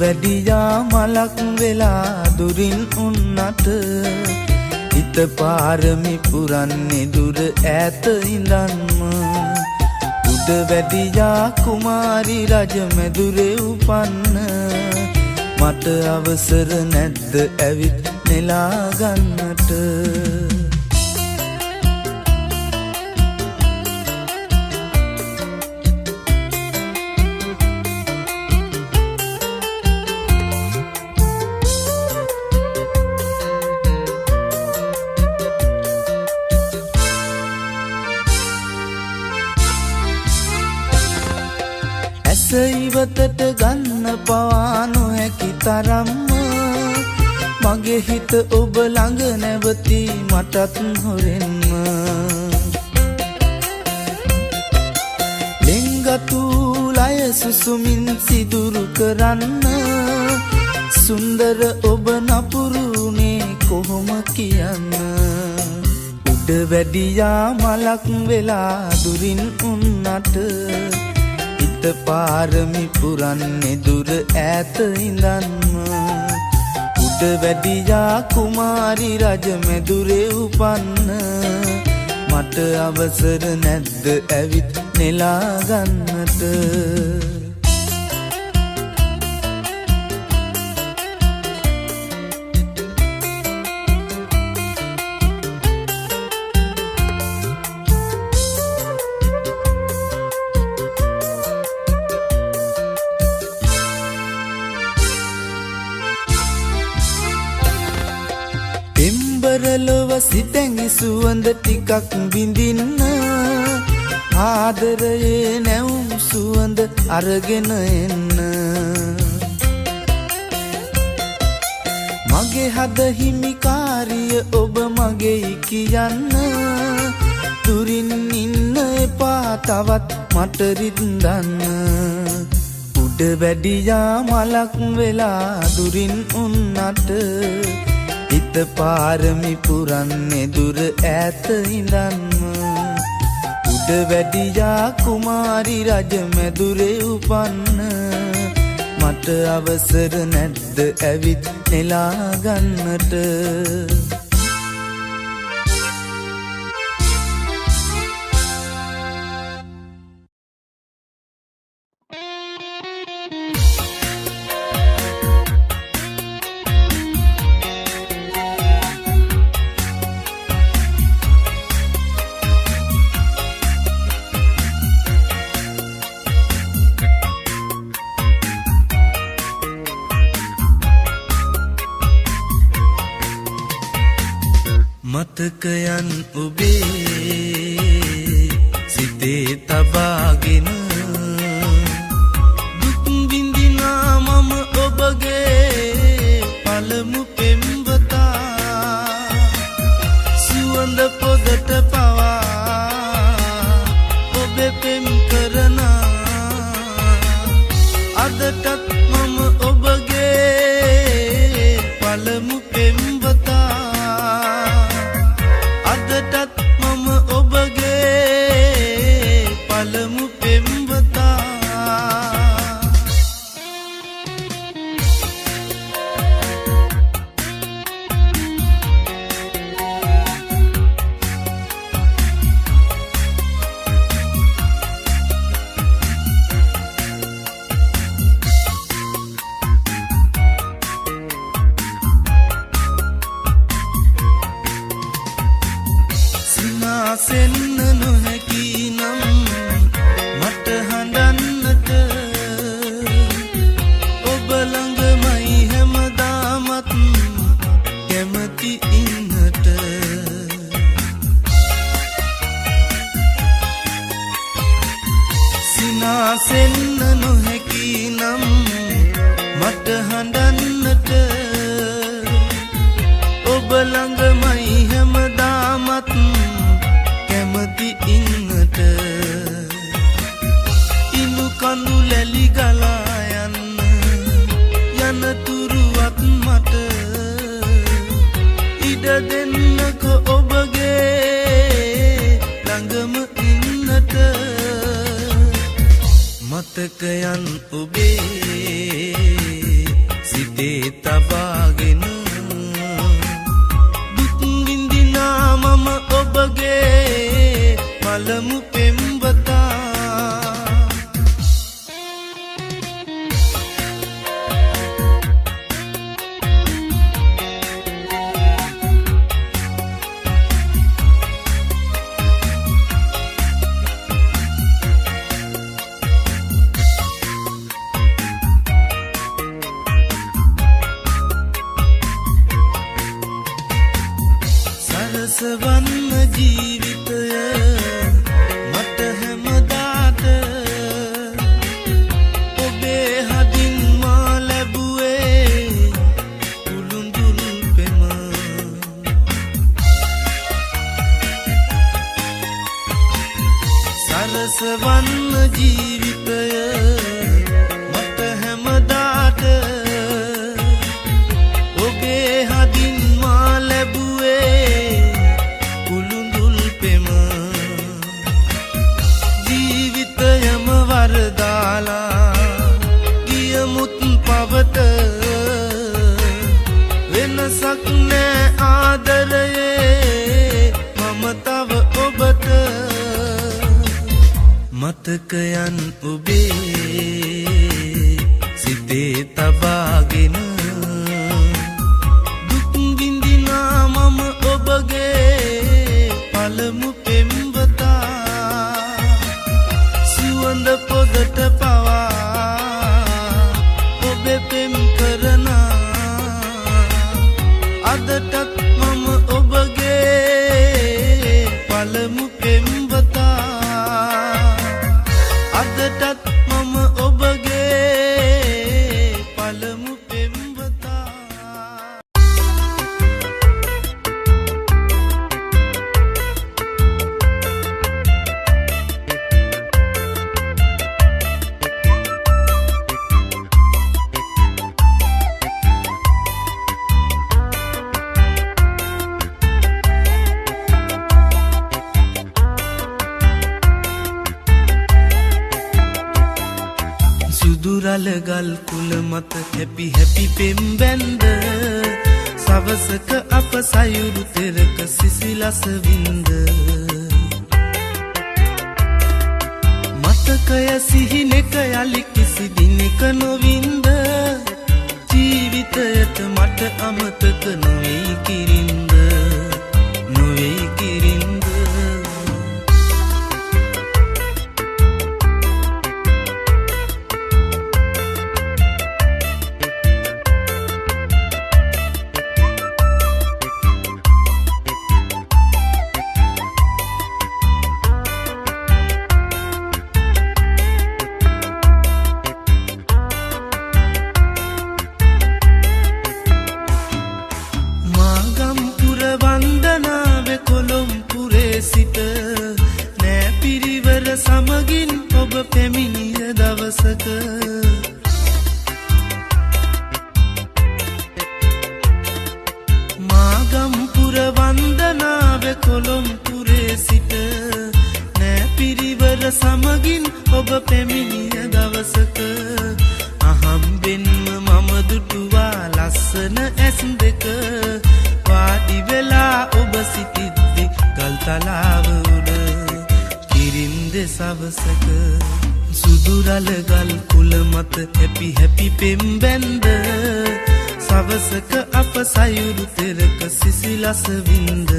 වැඩියා මලක් වෙලා දුරින් උන්නට හිත පාරමි පුරන්නේ දුර ඈත ඉඳන්ම උඩ වැඩියා කුමාරි රජ මැදුරේ උපන්න මට අවසර නැද්ද ඇවිත් නෙලා ගන්නට ඉවතට ගන්න පවා නොහැකි තරම්ම මගේ හිත ඔබ ළඟ නැවති මටත් හොරෙන්ම ලෙන්ගතු ලය සුසුමින් සිදුරු කරන්න සුන්දර ඔබ නපුරුනේ කොහොම කියන්න උඩ වැඩියා මලක් වෙලා දුරින් උන්නට පාරමි පුරන්නේ දුර ඈත ඉඳන්ම උඩ වැඩියා කුමාරි රජ මැදුරේ උපන්න මට අවසර නැද්ද ඇවිත් නෙලා ගන්නට ලොව සිතැඟි සුවඳ ටිකක් විඳින්න ආදරයේ නැවුම් සුවඳ අරගෙන එන්න මගේ හද හිමිකාරිය ඔබ මගේ කියන්න දුරින් ඉන්න එපා තවත් මට රිද්දන්න උඩ වැඩියා මලක් වෙලා දුරින් උන්නට හිත පාරමි පුරන්නේ දුර ඈත ඉඳන්ම උඩ වැඩියා කුමාරි රජ මැදුරේ උපන්න මට අවසර නැද්ද ඇවිත් නෙලා ගන්නට මතකයන් ඔබේ සිතේ තබාගෙන දුක් විඳිනා මම ඔබගේ පළමු පෙම්වතා සුවඳ පොදට පවා ඔබ පෙම් කරනා අදටත් මම ඔබගේ පළමු පෙම්වතා අදටත් මම ඔබගේ පළමු පෙම්වතා සිනාසෙන්න නොහැකි නම් මට හඬන්නට ඔබ ළඟමයි හැමදාමත් කැමති ඉන්නට සිනාසෙන්න නොහැකි නම් මට හඬන්නට ඔබ ළඟමයි හැමදාමත් කැමති ඉන්නට ඉනු කඳු ලැලි ගලා යන්න යනතුරුවත් මට ඉඩ දෙන්නකො ඔබගේ ළඟම ඉන්නට මතකයන් ඔබේ සිතේ තබාගෙන දුක් විඳිනා මම ඔබගේ පළමු පෙම්වතා සරසවන්න ජීවිතය මට හැමදාට ඔබේ හදින් මා ලැබුවේ කුළුඳුල් පෙම සරසවන්න ජීවිතය මට හැමදාට ඔබේ හදින් මා ලැබුවේ ජීවිතයම වරදාලා ගියමුත් පවත වෙනසක් නෑ ආදරයේ මම තව ඔබට මතකයන් ඔබේ සිතේ තබාගෙන දුක් විඳිනා මම ඔබගේ පළමු පෙම්වතා සුවඳ පොදට පවා ඔබේ පෙම් කරනා අදටත් මම ඔබගේ පළමු පෙම්වතා අදටත් මම ඔබගේ පළමු පෙම්වතා සුදුරලගල් කුල මත හැපි හැපි පෙම් බැන්ද සවසක අප සයුරු තෙරක සිසිලස වින්ද මතකය සිහිනෙක යලි කිසි දිනක නොවින්ද ජීවිතයට මට අමතක නොවෙයි කිරින්ද නොවෙයි කිරින්ද සමගින් ඔබ පැමිණිය දවසක මාගම්පුර වන්දනාව කොළොම්පුරේ සිට නෑ පිරිවර සමගින් ඔබ පැමිණිය දවසක අහම්බෙන්ම මම දුටුවා ලස්සන ඇස් දෙක වාඩි වෙලා ඔබ සිටිද්දි ගල්තලාව උඩ කිරින්ද සවසක සුදුරලගල් කුල මත හැපි හැපි පෙම් බැන්ද සවසක අප සයුරු තෙරක සිසිලස වින්ද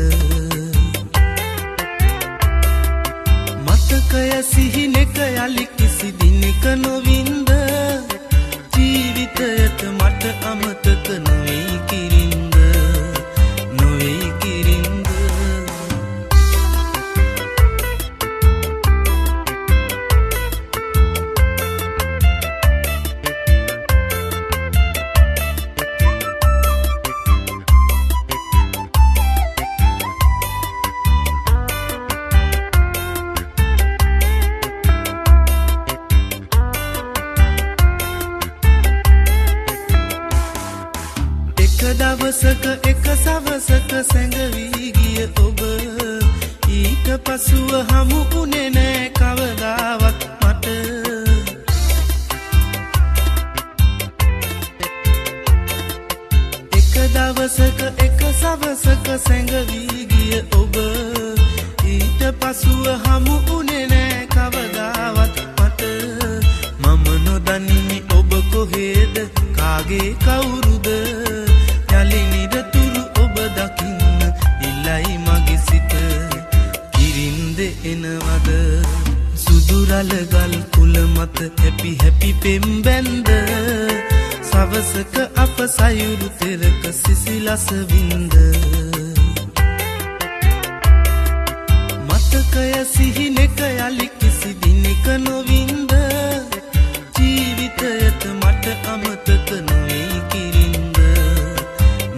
මතකය සිහිනෙක යලි කිසි දිනක නොවින්ද ජීවිතයට මට අමතක නොවෙයි කිරින්ද නොවෙයි කිරින්ද දවසක එක සවසක සැඟවී ගිය ඔබ ඊට පසුව හමු උනේ නෑ කවදාවත් මට ගලගල් කුල මත හැපි හැපි පෙම් බැන්ද සවසක අප සයුරු තෙරක සිසිලස වින්ද මතකය සිහිනෙක යලි කිසි දිනක නොවින්ද ජීවිතයට මට අමතක නොවේ කිරින්ද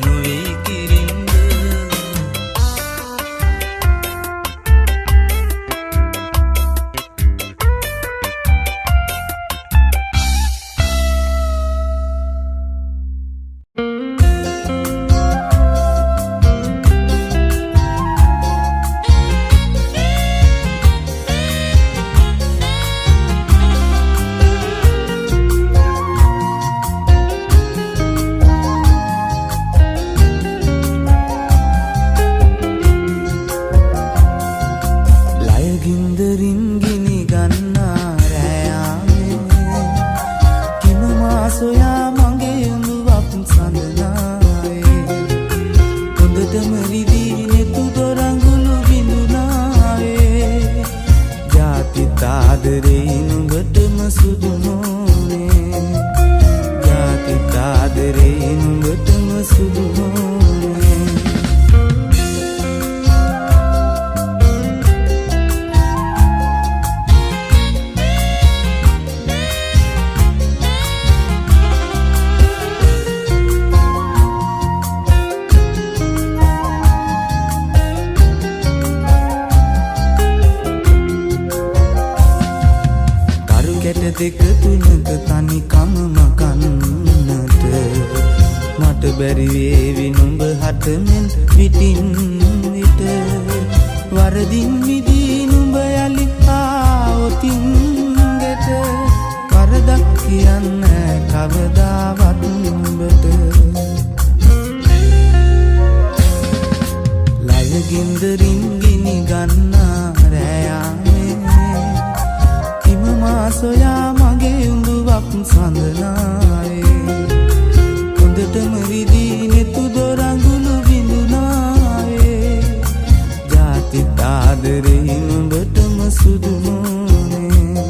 නොවේ කිරින්ද දෙක තුනක තනිකම මකන්නට මට බැරි වේවි නුඹ හටමෙන් විටින් විට වරදින් මිදී නුඹ යලි ආවොතින් ගෙට වරදක් කියන්න කවදාවත් නුඹට ලයගින්දරින් ගිනි ගන්නා රැයාමේ සොයා මගේ උඹුවක් සඳනාවේ හොඳටම විදී නෙතු දොරඟුළු විඳුනාවේ ජාතිත් ආදරේ නුඹටම සුදු මොනේ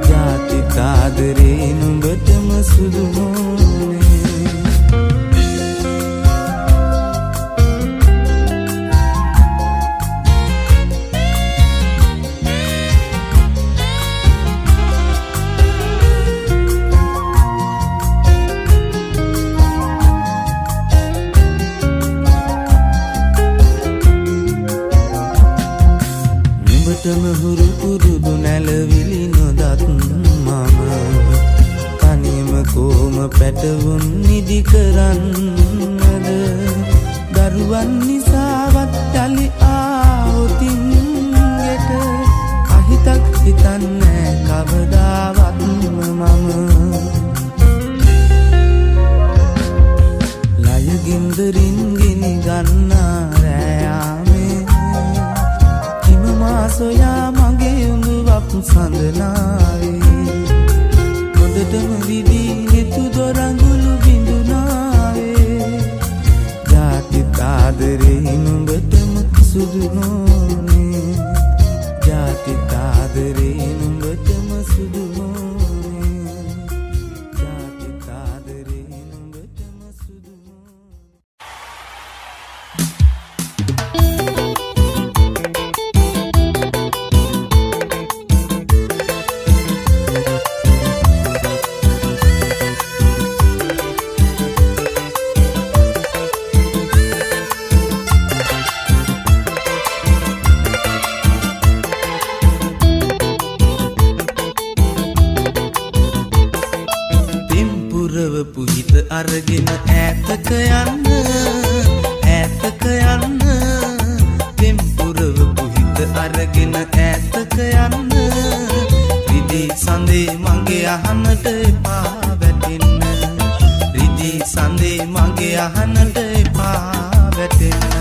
ජාතිත් ආදරේ නුඹටම සුදු මොනේ හුරු පුරුදු නැලවිලි නොදත් මම තනියම කොම පැටවුන් නිදි කරන්නද දරුවන් නිසාවත් යලි ආවොතින් ගෙට අහිතක් හිතන්නේ කවදාවත් මම ලයගින්දරින් ගිනි ගන්නා රැයාමේ සොයා මගේ උඹුවක් සඳනාවේ හොඳටම විදී නෙතු දොරඟුළු බිඳුනාවේ ජාතිත් ආදරේ නුඹටම සුදු නොනේ ජාතිත් ආදරේ නුඹටම සුදු නොනේ ජාතිත් ආදරේ නුඹටම සුදු අරගෙන ඈතක යන්න ඈතක යන්න පෙම්පුරවපු හිත අරගෙන ඈතක යන්න රිදී සඳේ මගේ අහන්නට එපා වැටෙන්න රිදී සඳේ මගේ අහන්නට එපා වැටෙන්න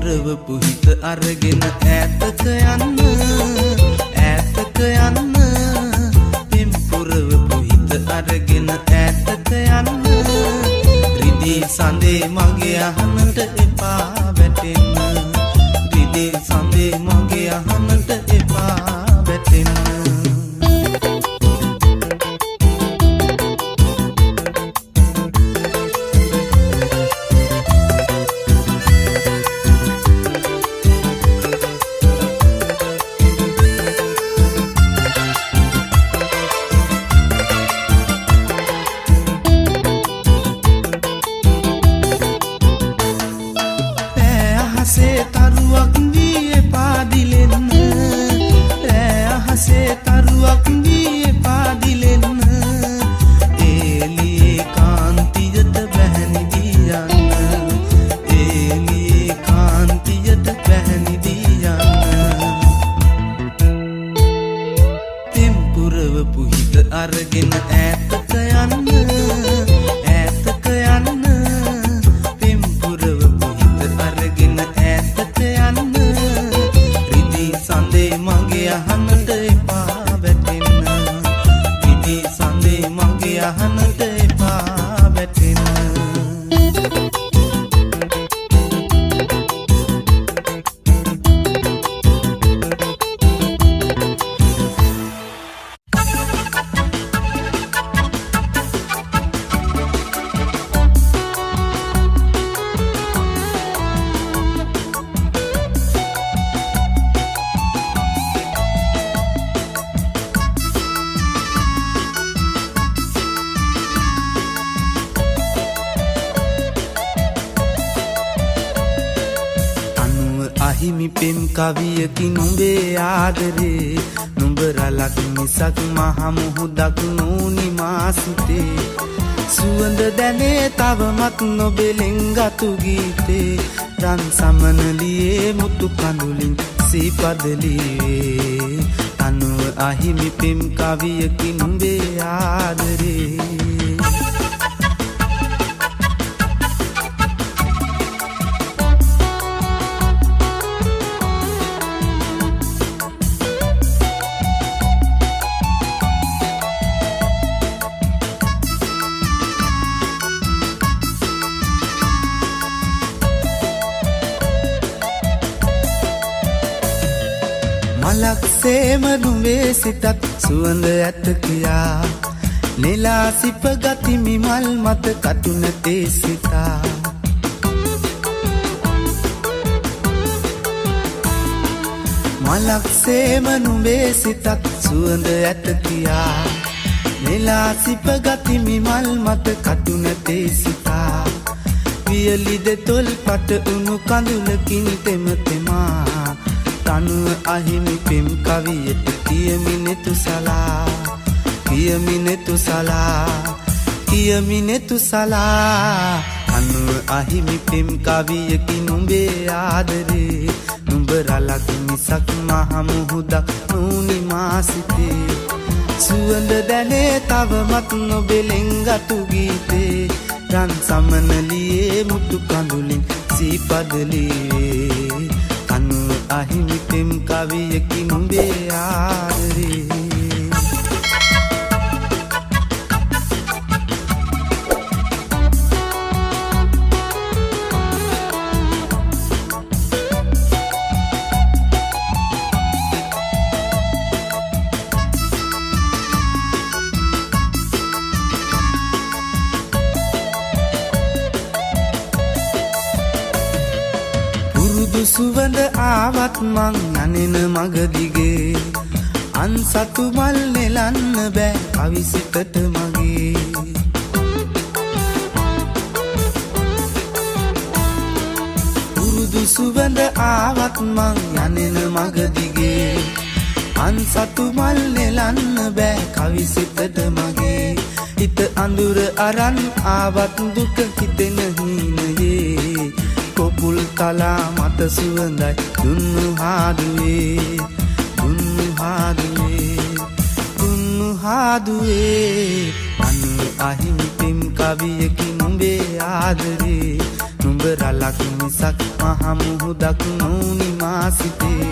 පුරවපු හිත අරගෙන ඈතක යන්න ඈතක යන්න පෙම් පුරවපු හිත අරගෙන ඈතක යන්න රිදී සඳේ මගේ අහන්නට එපා වැටෙන්න රිදී සඳේ මගේ අහන්නට එපා වැටෙන්න අරගෙන ඈතක යන්න ඈතක යන්න පෙම් පුරවපු හිත අරගෙන ඈතක යන්න රිදී සඳේ මගේ අහන්නට එපා වැටෙන්න රිදී සඳේ මගේ අහන්නට එපා වැටෙන්න අහිමි පෙම් කවියකි නුඹේ ආදරේ නුඹ රලක් මිසක් මහ මුහුදක් නූනි මා සිතේ සුවඳ දැනේ තවමත් නොබෙලෙන් ගතු ගීතේ රන් සමනලියේ මුතු කඳුලින් සීපදලියේ අනුව අහිමි පෙම් කවියකි නුඹේ ආදරේ මලක්සේම නුඹේ සිතත් සුවඳ ඇත කියා නෙලා සිප ගතිමි මල් මත කටුනතේ සිතා මලක්සේම නුඹේ සිතත් සුවඳ ඇත කියා නෙලා සිප ගතිමි මල් මත කටුනතේ සිතා වියලි දෙතොල් පට උණු කඳුලකින් තෙම තෙමා තනුව අහිමි පෙම් කවියට කියමිනෙතු සලා කියමිනෙතු සලා කියමිනෙතු සලා අනුව අහිමි පෙම් කවියකි නුඹේ ආදරේ නුඹ රලක් මිසක් මහ මුහුදක් නූනි මා සිතේ සුවඳ දැනේ තවමත් නොබෙලෙන් ගතු ගීතේ රන් සමනලියේ මුතු කඳුලින් සීපදලියේ අනුව අහිමි පෙම් කවියකි නුඹේ ආදරේ සුවඳ ආවත් මං යනෙන මග දිගේ අන්සතු මල් නෙලන්න බෑ අවිසිතට මගේ පුරුදු සුවඳ ආවත් මං යනෙන මග දිගේ අන්සතු මල් නෙලන්න බෑ කවිසිතට මගේ හිත අඳුර අරන් ආවත් දුක හිතෙන හීනයේ කොපුල් කලා මත සුවඳයි දුන්නු හාදුවේ දුන්නු හාදුවේ දුන්නු හාදුවේ අනුව අහිමි පෙම් කවියකි නුඹේ ආදරේ නුඹ රලක් මිසක් මහ මුහුදක් නොවුනි මා සිතේ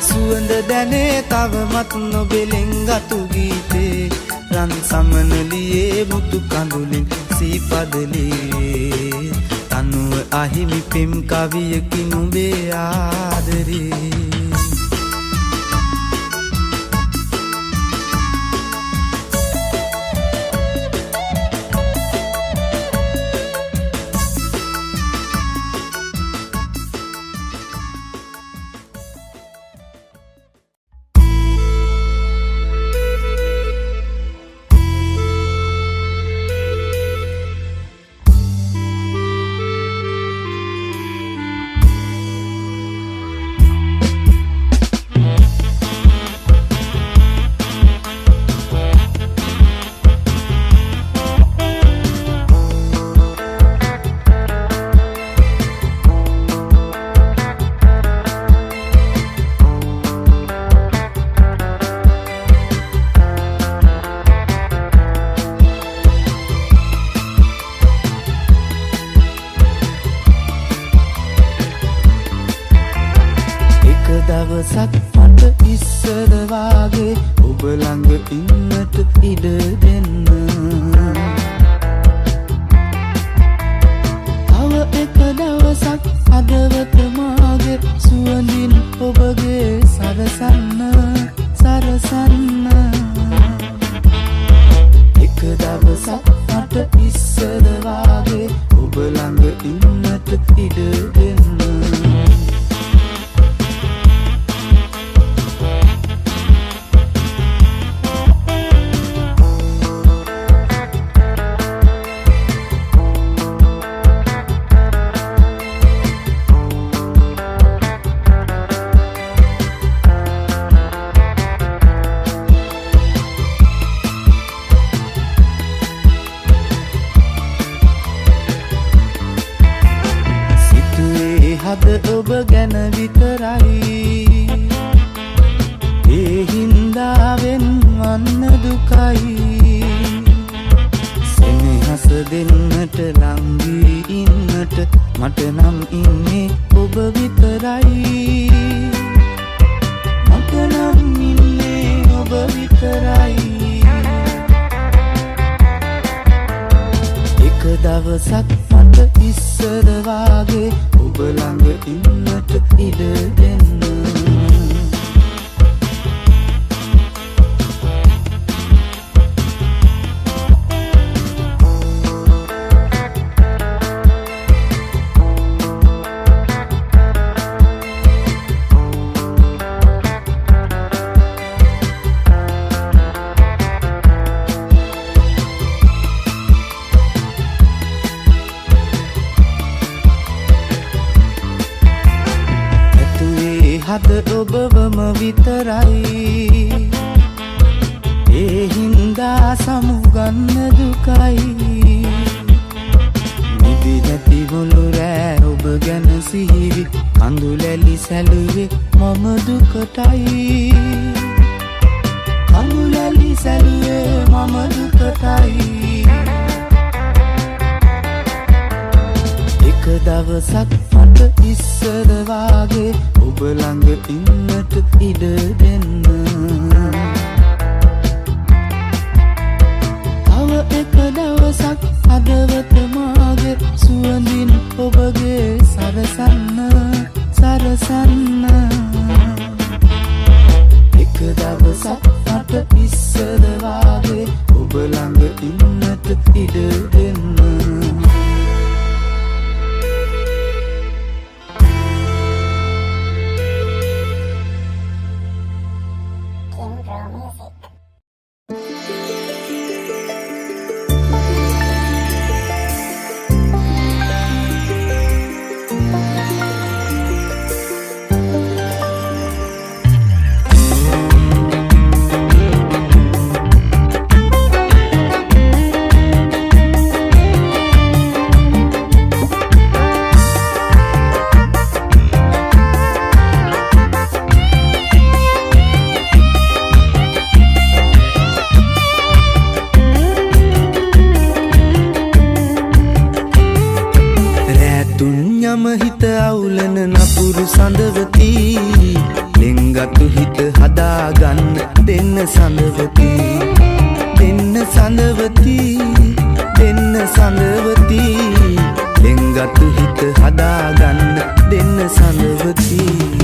සුවඳ දැනේ තවමත් නොබෙලෙන් ගතු ගීතේ රන් සමනලියේ මුතු කඳුලින් සීපදලේ තනුව අහිමි පෙම් කවියකි නුඹේ ආදරේ දවසක් මට ඉස්සර වාගේ ඔබ ළඟ ඉන්නට ඉඩ දෙන්න තව එක දවසක් හදවත මාගේ සුවඳින් ඔබගේ සරසන්න එක දවසක් මට ඉස්සර වාගේ ඔබ ළඟ ඉන්නට ඉඩ දෙන්න හද ඔබ ගැන විතරයි ඒ හින්දාවෙන් වන්න දුකයි සෙනෙහස දෙන්නට ලංවී ඉන්නට මට නම් ඉන්නේ ඔබ විතරයි මට නම් ඉන්නේ ඔබ විතරයි එක දවසක් මට ඉස්සර වාගේ ඔබ ළඟ ඉන්නට ඉඩ දෙන්න හද ඔබවම විතරයි ඒ හින්දා සමුගන්න දුකයි නිදි නැති මුළු රෑ ඔබ ගැන සිහිවි කඳුලැලි සැලුවේ මම දුකටයි කඳුලැලි සැලුවේ මම දුකටයි එක දවසක් මට ඉස්සර වාගේ ඔබ ළඟ ඉන්නට ඉඩ දෙන්න තව එක දවසක් හදවත මාගේ සුවඳින් ඔබගේ සරසන්න එක දවසක් මට ඉස්සර වාගේ ඔබ ළඟ ඉන්නට ඉඩ දෙන්න සඳවති ලෙන්ගතු හිත හදාගන්න දෙන්න සඳවති දෙන්න සඳවති දෙන්න සඳවති ලෙන්ගතු හිත හදාගන්න දෙන්න සඳවති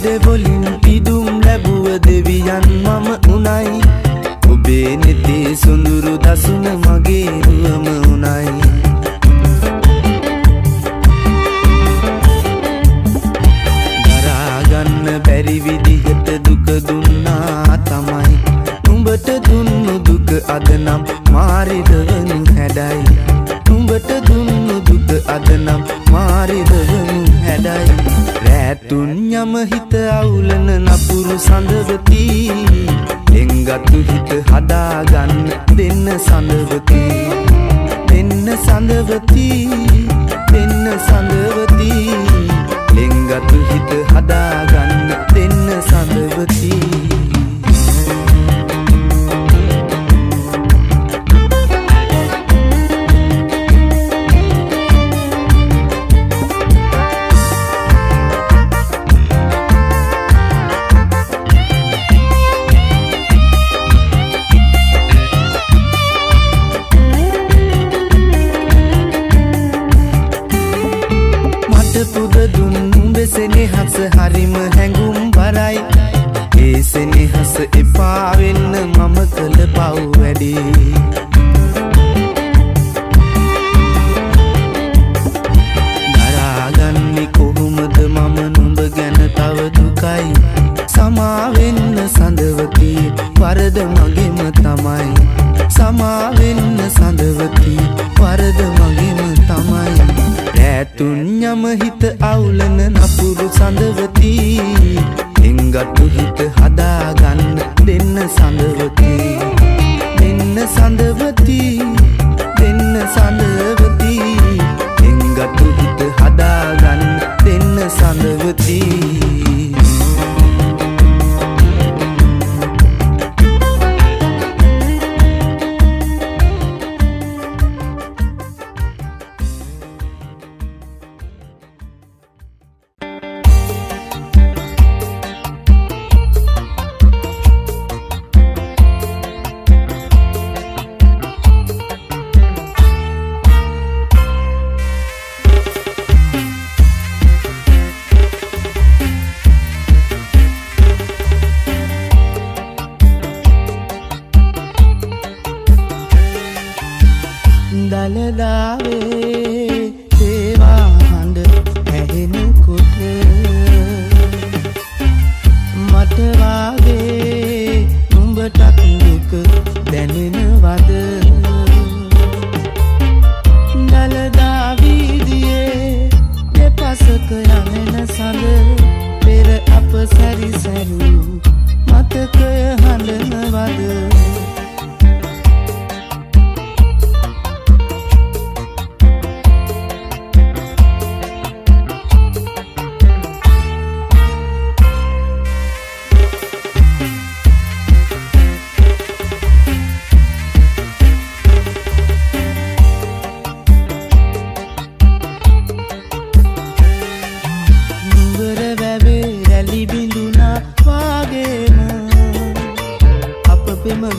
දෙවොලින් පිදුම් ලැබුව දෙවියන් මම උනයි ඔබේ නෙතේ සොඳුරු දසුන මගේ රුවම උනයි දරාගන්න බැරි විදිහට දුක දුන්නා තමයි උඹට දුන්නු දුක අද නම් මාරිදවනු හැඩයි උඹට දුන්නු දුක අද නම් මාරිදවනු හැඩයි රැතුන් යම හිත අවුලන නපුරු සඳවති ලෙන්ගතු හිත හදාගන්න දෙන්න සඳවති දෙන්න සඳවති දෙන්න සඳවති ලෙන්ගතු හිත හදාගන්න දෙන්න සඳවති සෙනෙහස හරිම හැඟුම් බරයි ඒ සෙනෙහස එපා වෙන්න මම කළ පව් වැඩේ දරාගන්නේ කොහොමද මම නුඹ ගැන තව දුකයි සමා වෙන්න සඳවති වරද මගේම තමයි සමා වෙන්න සඳවති වරද මගේම තමයි රැතුන් යම හිත අවුලන නපුරු සඳවති ලෙන්ගතු හිත හදාගන්න දෙන්න සඳවති දෙන්න සඳවති දෙන්න සඳවති ලෙන්ගතු හිත හදාගන්න දෙන්න සඳවති දලදාවේ දේවා හඬ ඇහෙනකොට මට වාගේ නුඹටත් දුක දැනෙනවද දලදා වීදියේ දෙපසක යමෙන සඳ පෙර අප සැරිසැරු මතකය හඬනවද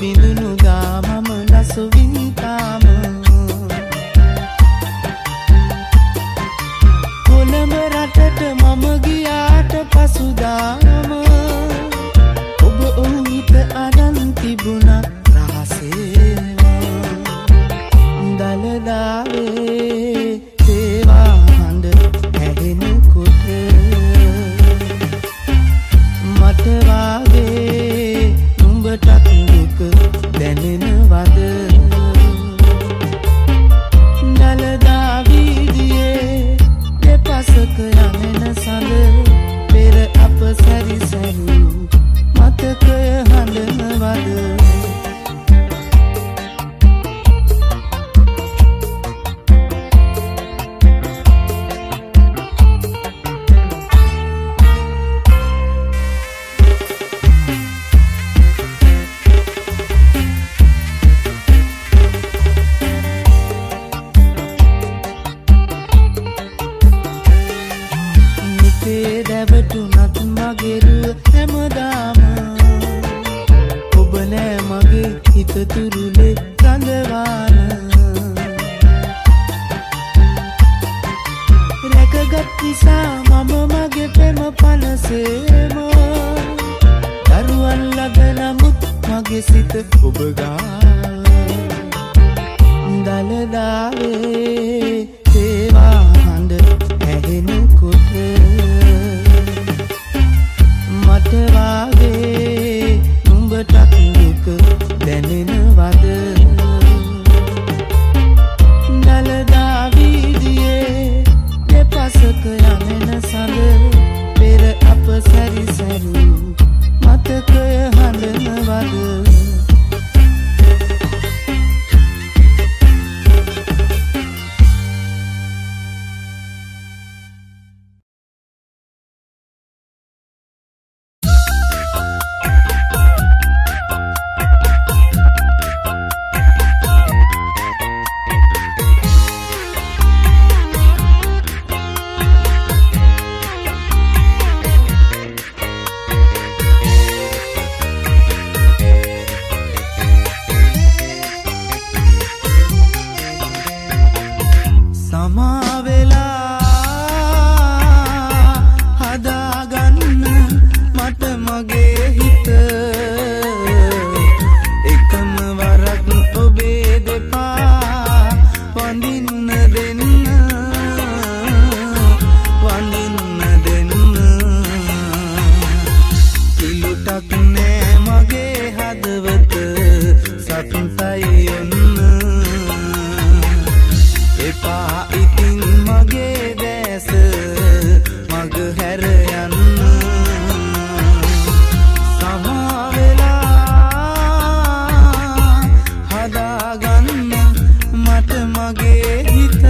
බිඳුනු දාමම ලසුවින්තාම කොළඹ රටට මම ගියාට පසුදාම ඔබ ඔහුට අරන් තිබුණා රහසේම දලදාවේ දේවා හඬ ඇහෙනකොට මට වාගේ නුඹටත් දැනෙනවද දලදා වීදියේ දෙපසක යමෙන සඳ පෙර අප සැරිසැරු මතකය හඬන සතුටයි ඔන්න එපා ඉතින් මගේ දැස මග හැර යන්න සමා වෙලා හදාගන්න මට මගේ හිත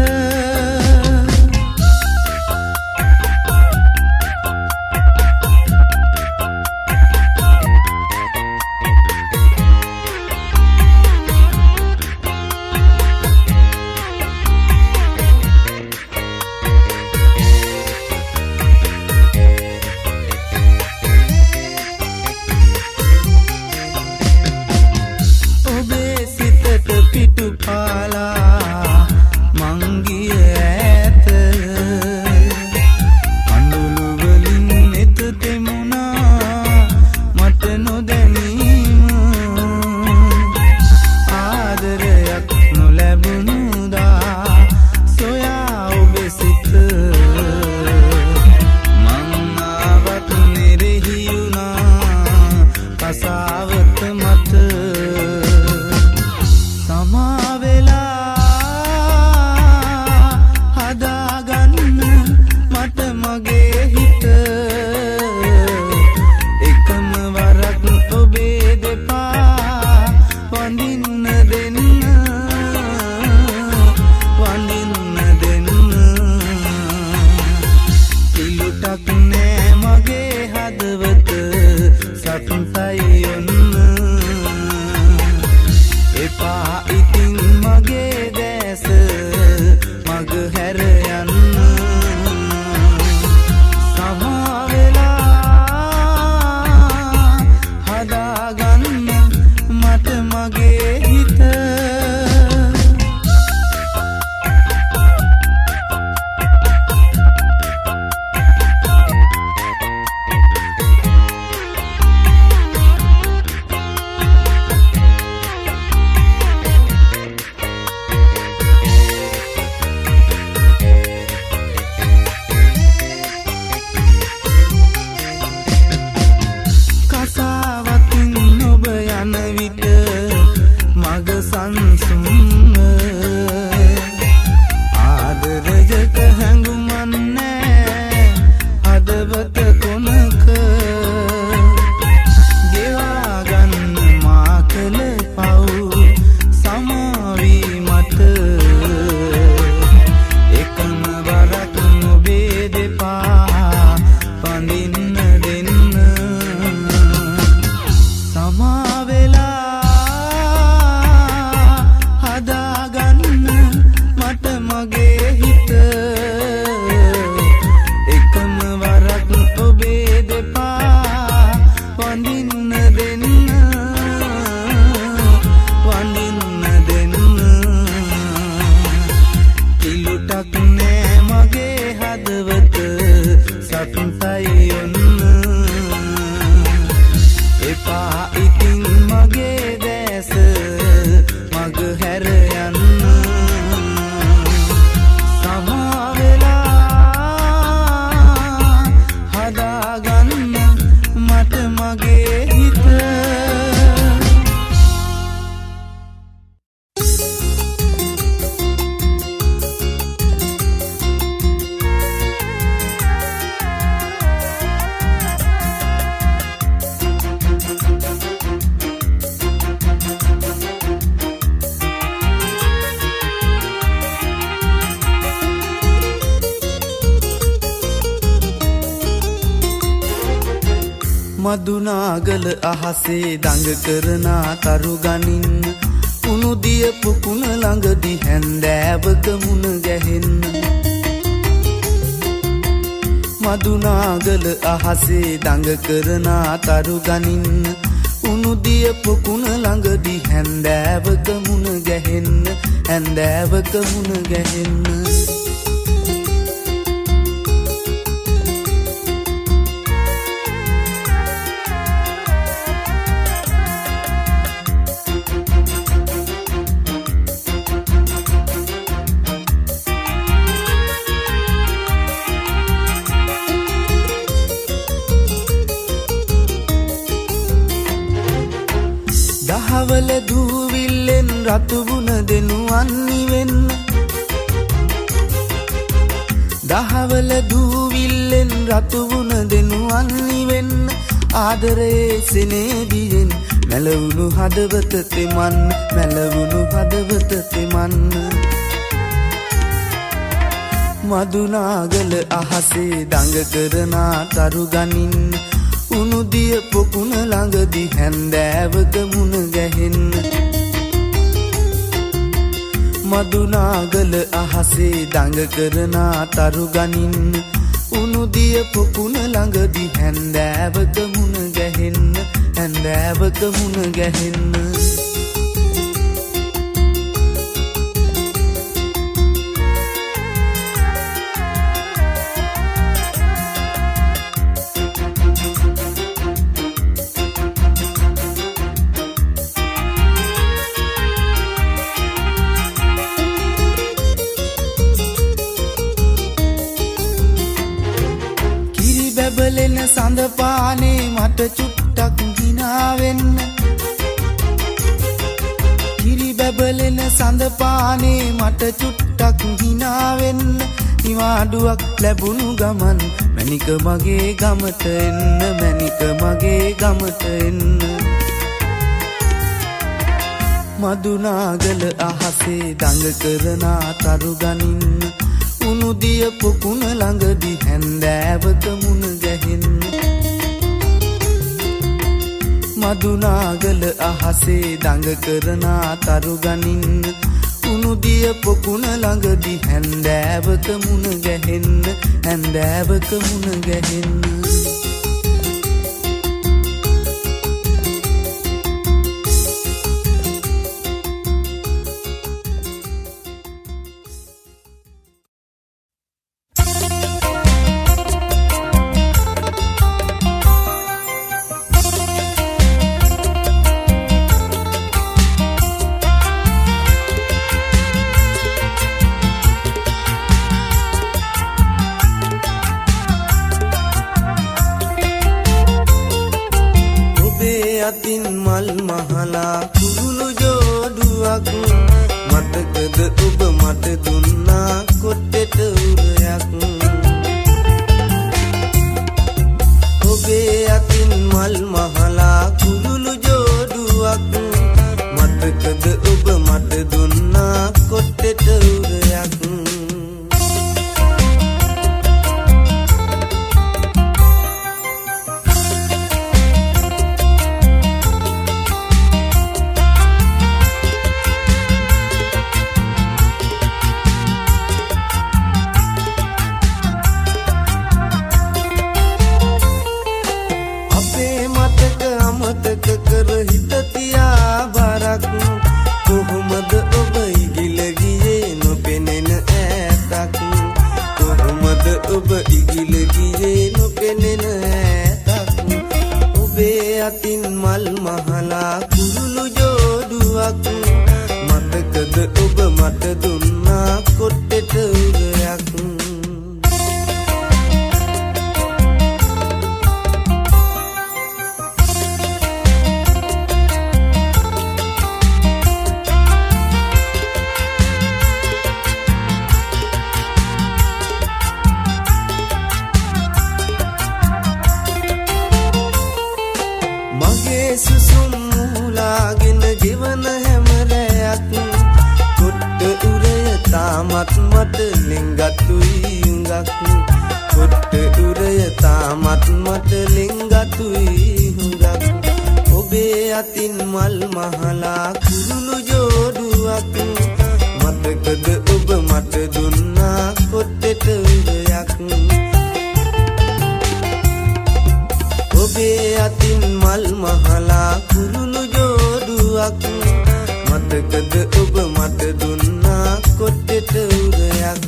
මදුනාගල අහසේ දඟ කරනා තරු ගනින්න උණු දිය පුකුණ ළඟදි හැන්දෑවක මුණ ගැහෙන්න මදුනාගල අහසේ දඟ කරනා තරු ගනින්න උණු දිය පුකුණ ළඟදි හැන්දෑවක මුණ ගැහෙන්න හැන්දෑවක මුණ ගැහෙන්න දහවල දූවි දූවිල්ලෙන් රතු වුණ දෙනුවන් නිවෙන්න දහවල දූවිල්ලෙන් රතු වුණ දෙනුවන් නිවෙන්න ආදරයේ සෙනෙහදියෙන් මැලවුණු හදවත තෙමන්න මැලවුණු හදවත තෙමන්න මදුනාගල අහසේ දඟ කරනා තරු ගනින්න උණුදිය පොකුණ ළඟදි හැන්දෑවක මුණ ගැහෙන්න මදුනාගල අහසේ දඟ කරනා තරු ගනින්න උණුදිය පොකුණ ළඟදි හැන්දෑවක මුණ ගැහෙන්න හැන්දෑවක මුණ ගැහෙන්න බැබලෙන සඳ පානේ මට චුට්ටක් ගිනාවෙන්න කිරි බැබලෙන සඳ පානේ මට චුට්ටක් ගිනාවෙන්න නිවාඩුවක් ලැබුණු ගමන් මැනික මගේ ගමට එන්න මැනික මගේ ගමට එන්න මදුනාගල අහසේ දඟ කරනා තරු ගනින්න උණුදිය පොකුණ ළඟදි හැන්දෑවක මුණ ගැහෙන්න මදුනාගල අහසේ දඟ කරනා තරු ගනින්න උණුදිය පොකුණ ළඟදි හැන්දෑවක මුණ ගැහෙන්න හැන්දෑවක මුණ ගැහෙන්න අතින් මල් මහලා කුරුළු ජෝඩුවක් මතකද ඔබ මට දුන්නා කොට්ටෙට උරයක් ඔබේ අතින් මල් මහලා කුරුළු ජෝඩුවක් මතකද ඔබ මට දුන්නා කොට්ටෙට උරයක් අමතක කර හිත තියා බරක් කොහොමද ඔබ ඉගිල ගියේ නොපෙනෙන ඈතක් කොහොමද ඔබ ඉගිල ගියේ නොපෙනෙන ඈතක් ඔබේ අතින් මල් මහලා කුරුළු ජෝඩුවක් මතකද ඔබ මට දුන්නා කොට්ටෙට උරයක් සුසුම් මූලාගෙන ජීවන හැමරයක් කොට්ට උරය තාමත් මට ලිංගතුයි හුඟක් කොට්ට උරය තාමත් මට ලිංගතුයි හුඟක් ඔබේ අතින් මල් මහලා කුරුළු ජෝඩුවක් මතකද ඔබ මට දුන්නා කොට්ටෙට උරයක් ඔබේ අතින් මල් මහලා කුරුළු ජෝඩුවක් මතකද ඔබ මට දුන්නා කොට්ටෙට උරයක්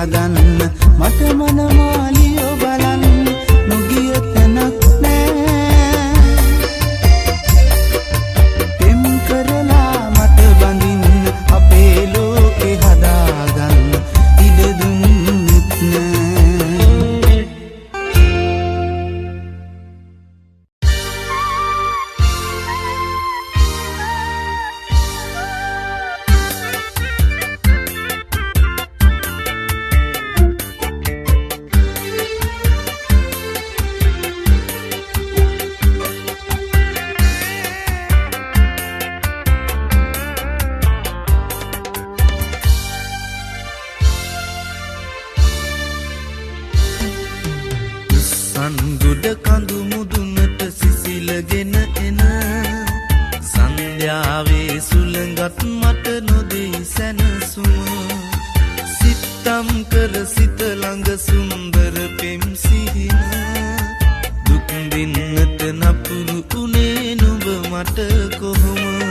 හදන්න මට මනමාලියෝ බලන්න නොගිය තැනක් නෑ පෙම් කරලා මට බඳින්න අපේ ලෝකේ හදාගන්න ඉඩ දුන්නෙත් නෑ සංගුඩ කඳු මුදුනට සිසිලගෙන එන සන්ධ්‍යාවේ සුළඟත් මට නොදෙයි සැනසුම සිතම් කර සිත ළඟ සුන්දර පෙම් සිහින දුක් දින්නට නපුරු උනේ නුඹ මට කොහොම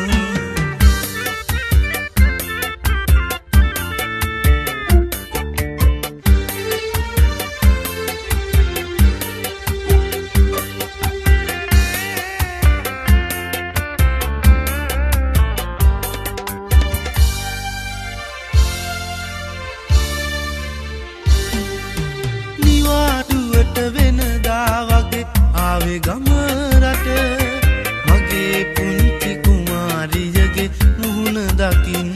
ගම රට මගේ පුංචි කුමාරියගේ මුහුණ දකින්න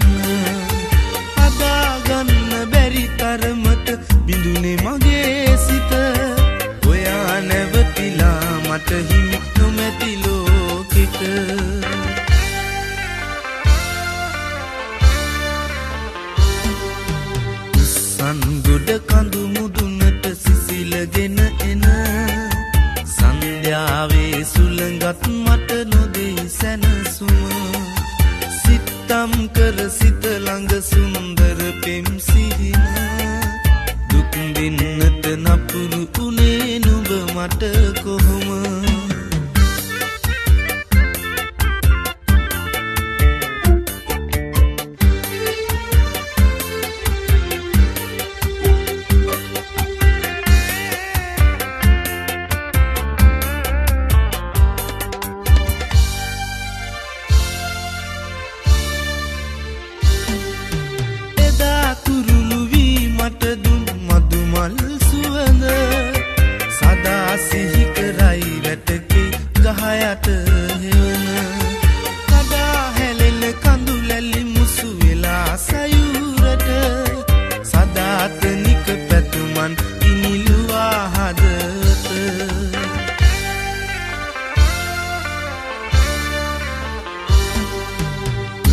අදාගන්න බැරි තරමට බිඳුනේ මගේ සිත ඔයා නැවතිලා මට හිමි නොමැති ලෝකෙට සංගුඩ කඳු මුදුනට සිසිලගෙන එන සන්ධ්‍යාවේ සුළඟත් මට නොදෙයි සැනසුම සිතම් කර සිත ළඟ සුන්දර පෙම් සිහින දුක් දින්නට නපුරු උනේ නුඹ මට කොහොම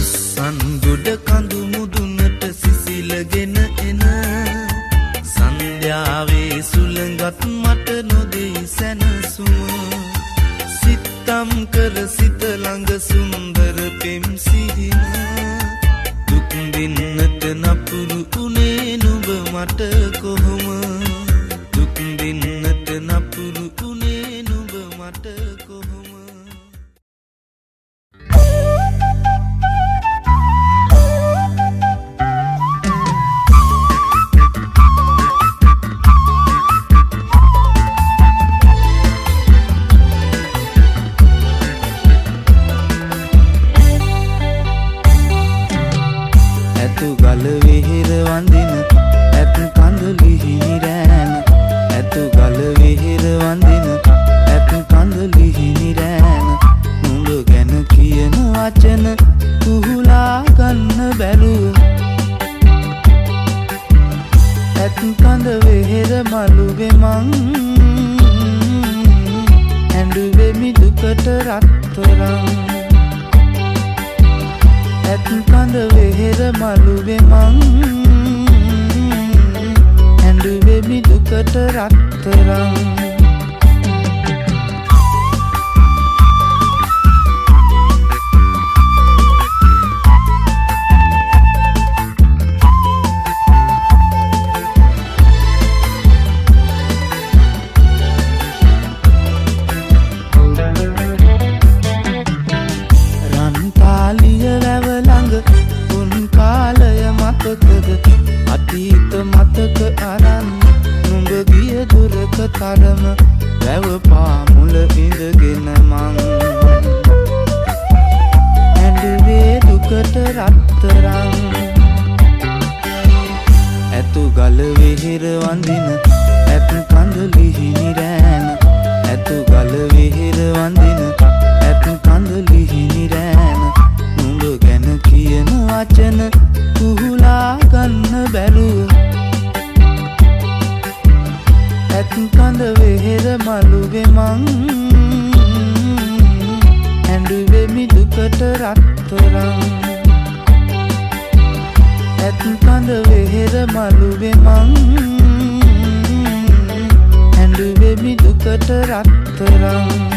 සංගුඩ කඳු මුදුනට සිසිලගෙන එන සන්ධ්‍යාවේ සුළඟත් මට නොදෙයි සැනසුම සිතම් කර සිත ළඟ සුන්දර පෙම් සිහින දුක් දින්නට නපුරු උනේ නුඹ මට කොහොම දුක් දින්නට නපුරු උනේ නුඹ මට කොහොම ගල විහිර වඳින ඇත් කඳ ලිහිණි රෑන ඇතු ගල විහිර වඳින ඇත් කඳ ලිහිණි රෑන නුඹ ගැන කියන වචන කුහුලා ගන්න බැරුව ඇත් කඳ විහිර මළුවේ මං ඇඬුවේ මිදුකට රත්තරන් ඇත් කඳ වෙහෙර මළුවේ මං ඇඬුවේ මිදුකට රත්තරන් අතීත මතක තරම වැව පාමුල ඉඳගෙන මං ඇඬුවේ දුකට රත්තරන් ඇතු ගල වෙහෙර වඳින ඇත් කඳ ලිහිණි රෑන ඇතු ගල වෙහෙර වඳින ඇත් කඳ ලිහිණි රෑන නුඹ ගැන කියන වචන කුහුලා ගන්න බැරුව ඇත් කඳ වෙහෙර මළුවේ මං ඇඬුවේ මි දුකට රත්තරන් ඇත් කඳ වෙහෙර මළුවේ මං ඇඬුවේ මි දුකට රත්තරන්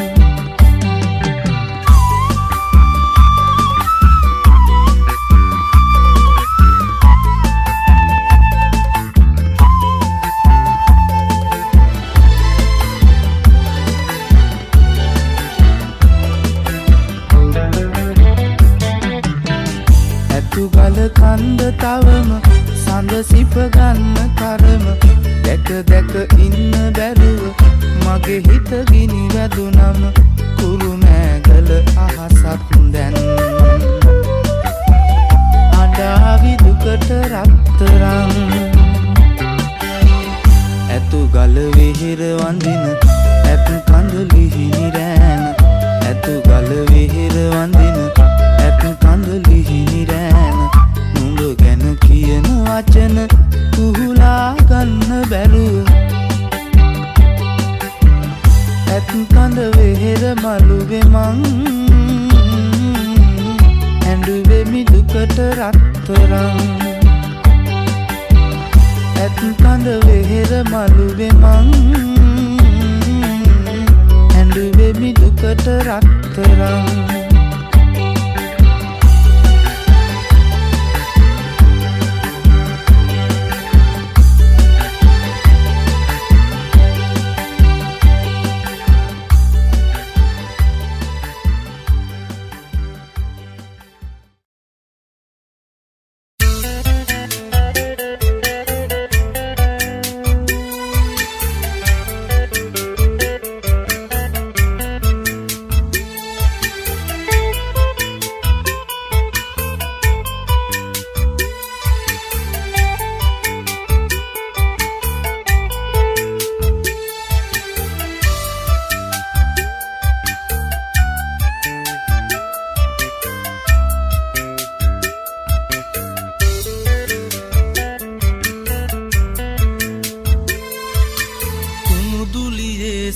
ගල කන්ද තවම සඳ සිප ගන්න කරම දැක දැක ඉන්න බැරුව මගේ හිත ගිනි වැදුනම කුරු නෑගල අහසත් දැන් අඬාවි දුකට රත්තරන් ඇතු ගල වෙහෙර වඳින ඇත් කඳ ලිහිණි රෑන ඇතු ගල වෙහෙර වඳින ඇත් කඳ ලිහිණි රෑන නුඹ ගැන කියන වචන කුහුලා ගන්න බැරුව ඇත් කඳ වෙහෙර මළුවේ මං ඇඬුවේ මි දුකට රත්තරන් ඇත් කඳ වෙහෙර මළුවේ මං ඇඬුවේ මි දුකට රත්තරන්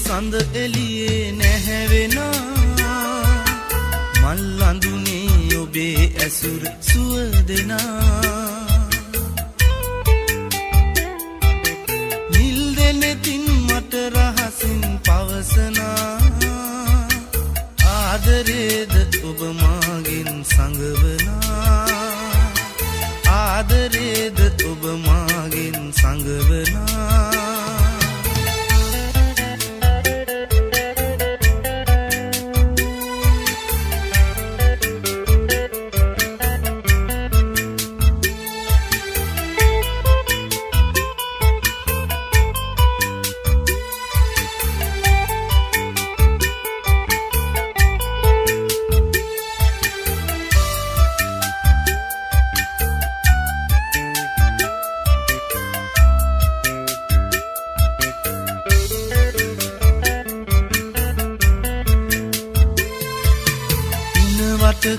සඳ එළියේ නැහැවෙනා මල් අඳුනේ ඔබේ ඇසුර සුවදෙනා නිල් දෙනෙතින් මට රහසින් පවසනා ආදරේද ඔබ මාගෙන් සංගවනා ආදරේද ඔබ මාගෙන් සංගවනා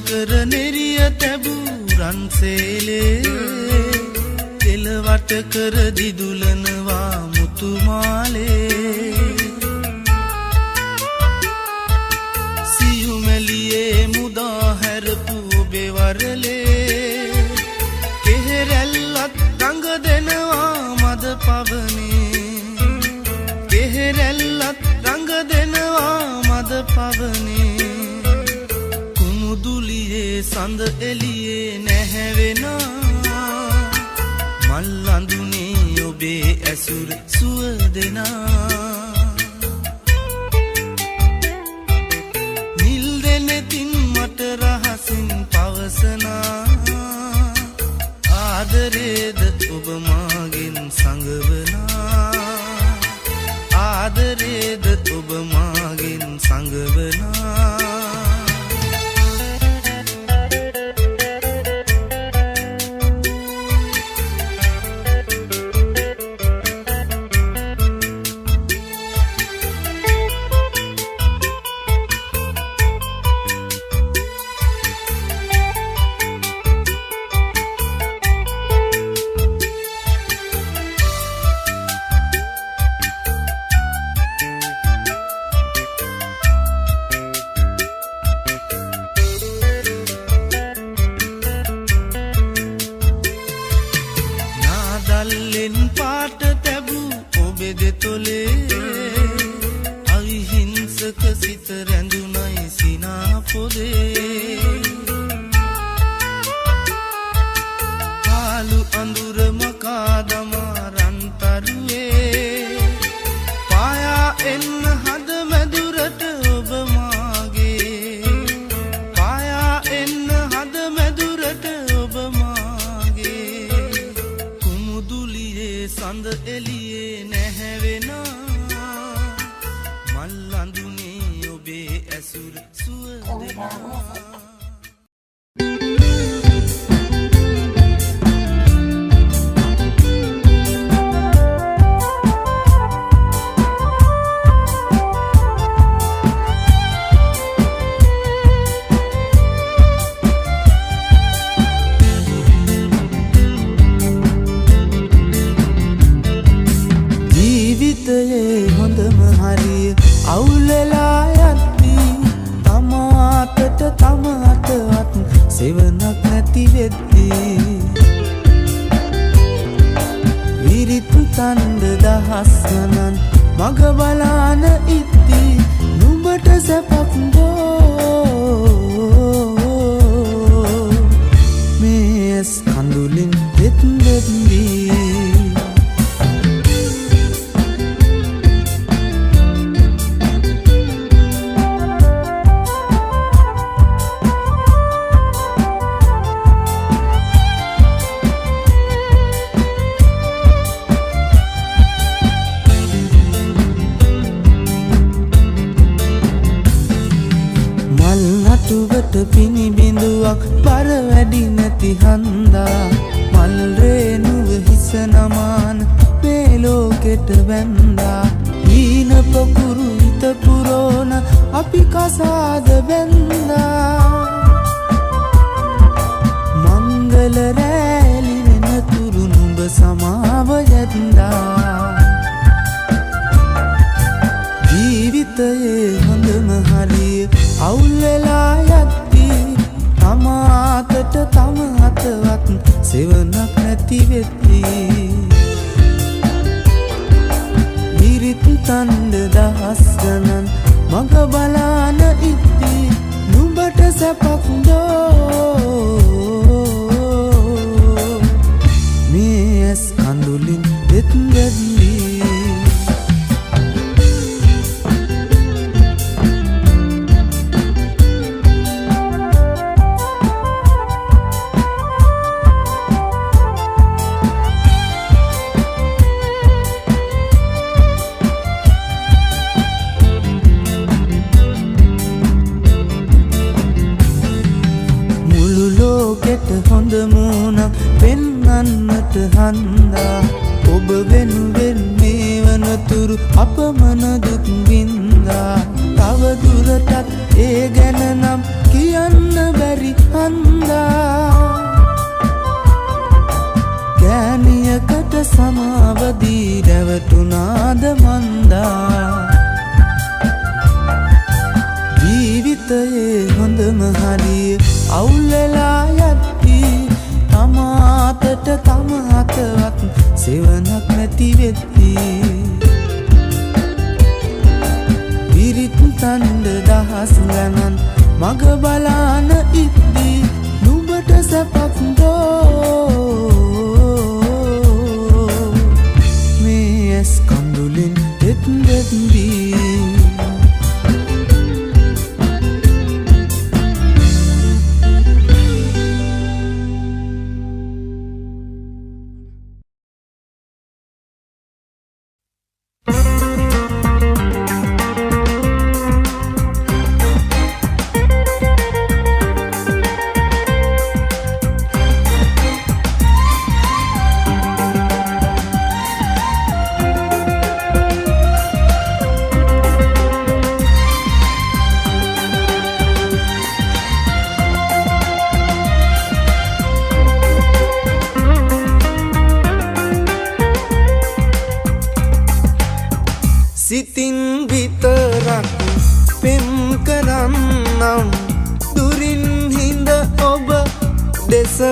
කර නෙරිය තැබූ රන්සේලේ තෙලවට කර දිදුලනවා මුතුමාලේ සියුමැලියේ මුදා හැරපු බෙවරලේ කෙහෙරැල්ලත් රඟ දෙනවා මද පවනේ කෙහෙරැල්ලත් රඟ දෙනවා මද පවනේ සඳ එළියේ නැහැවෙනා මල් අඳුනේ ඔබේ ඇසුර සුවදෙනා නිල් දෙනෙතින් මට රහසින් පවසනා ආදරේද ඔබ මාගෙන් සංගවනා ආදරේද ඔබ මාගෙන් සංගවනා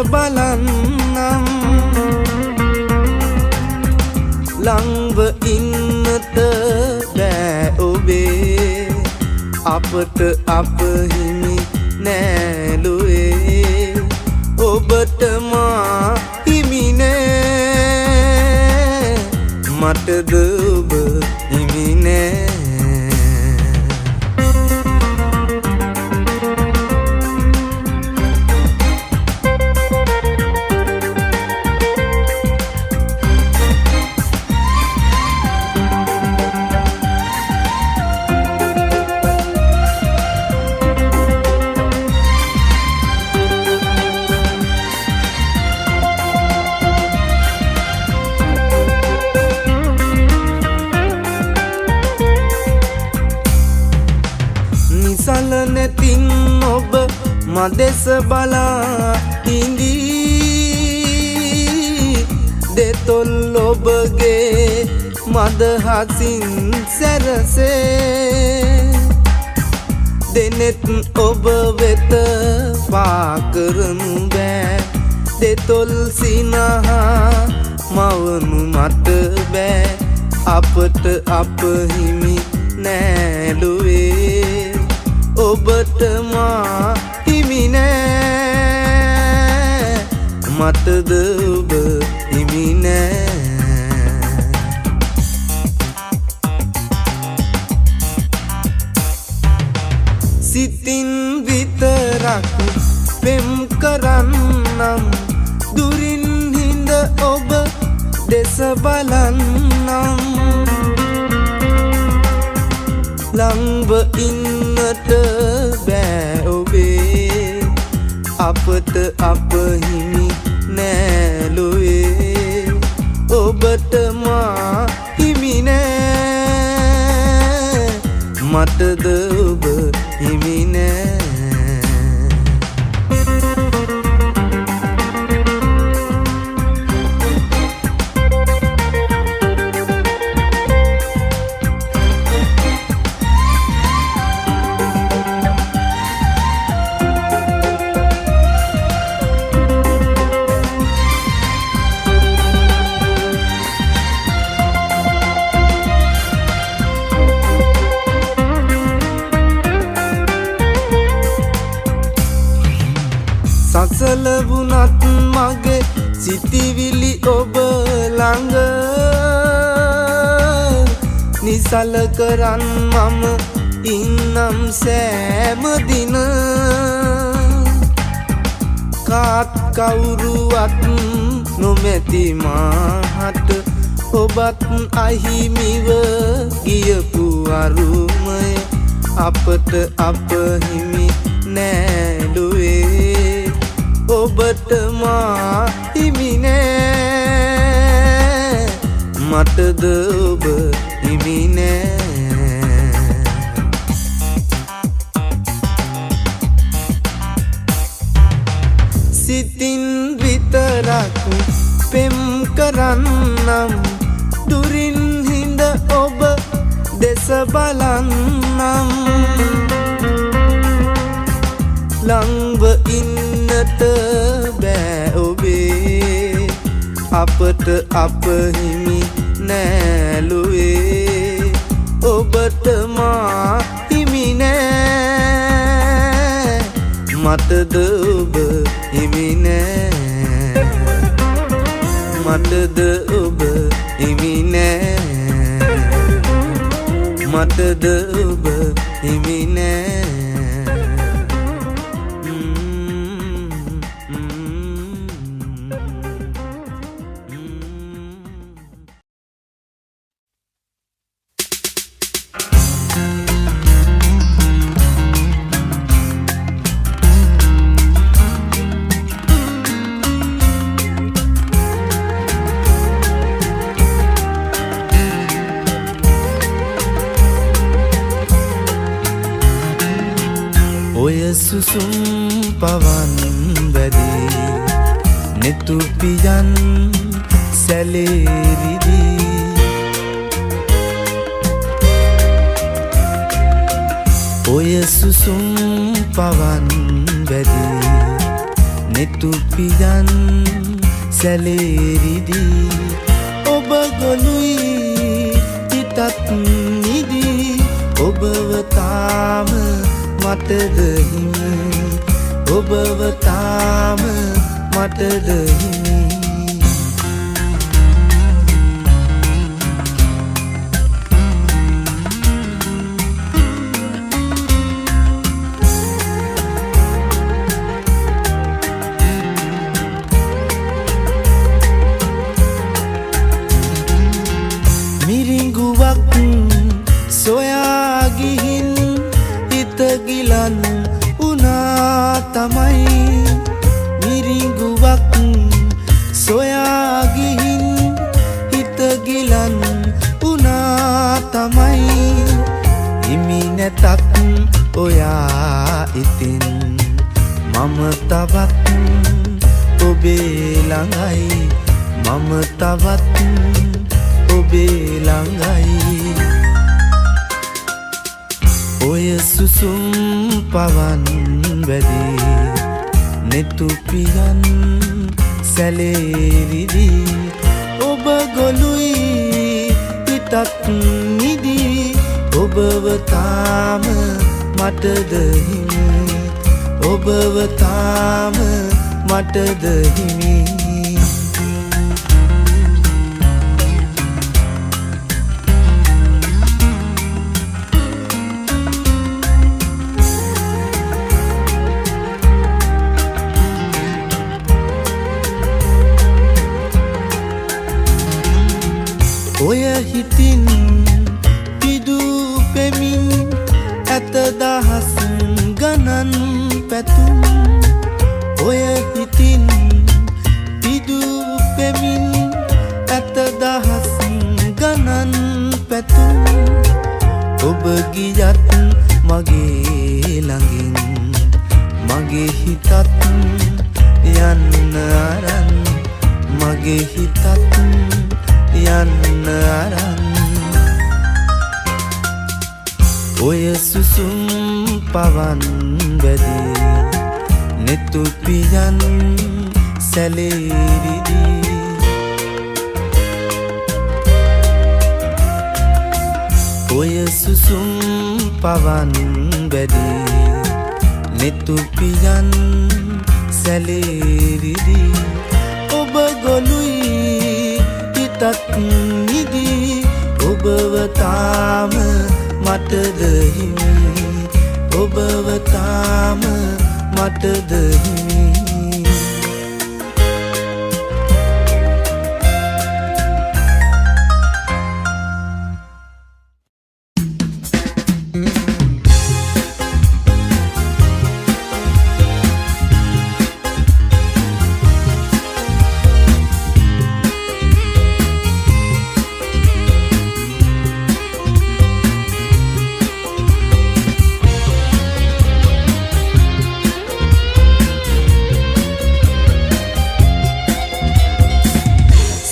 බලන්නම් ළඟව ඉන්නට බෑ ඔබේ අපට අප හිමි නෑලුවේ ඔබට මා හිමි නෑ මටද ඔබ හිමි නෑ නැතින් ඔබ මදෙස බලා ඉඳී දෙතොල් ඔබගේ මදහසින් සැරසේ දෙනෙත් ඔබ වෙත පාකරනු බෑ දෙතොල් සිනහා මවනු මට බෑ අපට අප හිමි නෑලුවේ ඔබට මා හිමි නෑ මටද ඔබ හිමි නෑ සිතින් විතරක් පෙම් කරන්නම් දුරින් හිඳ ඔබ දෙස බලන්නම් ළඟව ඉන්නට බෑ ඔබේ අපට අප හිමි නෑලුවේ ඔබට මා හිමි නෑ මටද ඔබ හිමි නෑ සසල වුණත් මගේ සිතිවිලි ඔබ ළඟ නිසල කරන් මම ඉන්නම් සෑම දින කාත් කවුරුවත් නොමැති මාහට ඔබත් අහිමිව ගියපු අරුමය අපට අප හිමි නෑලුවේ ඔබට මා හිමි නෑ මටද ඔබ හිමි නෑ සිතින් විතරක් පෙම් කරන්නම් දුරින් හිඳ ඔබ දෙස බලන්නම් ළඟව ඉන්නට බෑ ඔබේ අපට අප හිමි නෑලුවේ ඔබට මා හිමි නෑ මටද ඔබ හිමි නෑ මටද ඔබ හිමි නෑ මටද ඔබ හිමි නෑ සුසුම් පවන් වැදී නෙතු පියන් සැලේරිදී ඔය සුසුම් පවන් වැදී netupiyan සැලේරිදි ඔබ ගොළුයි හිතත් නිදි ඔබව තාම මටද හිමි ඔබව තාම මටද හිමි මිරිඟුවක් සොයා ගිහින් හිත ගිලන් උනා තමයි මිරිඟුවක් සොයා ගිහින් හිත ගිලන් උනා තමයි හිමි නැතත් ඔයා ඉතින් මම තවත් ඔබේ ළඟයි මම තවත් ඔබේ ළඟයි ඔය සුසුම් පවන් වැදී නෙතුපියන් සැලේරිදි ඔබ ගොළුයි හිතත් නිදි ඔබව තාම මටද හිමි ඔබව තාම මටද හිමි ඔය හිතින් පිදූ පෙමින් ඇත දහස් ගණන් පැතුම් ඔය හිතින් පිදූ පෙමින් ඇත දහස් ගණන් පැතුම් ඔබ ගියත් මගේ ළඟින් මගේ හිතත් යන්න අරන් මගේ හිතත් යන්න අරන් ඔය සුසුම් පවන් වැදී නෙතුපියන් සැලේරිදි ඔය සුසුම් පවන් වැදී නෙතුපියන් සැලේරිදි ඔබ ගොළුයි හිතත් නිදි ඔබව තාම මටද හිමි ඔබව තාම මටද හිමි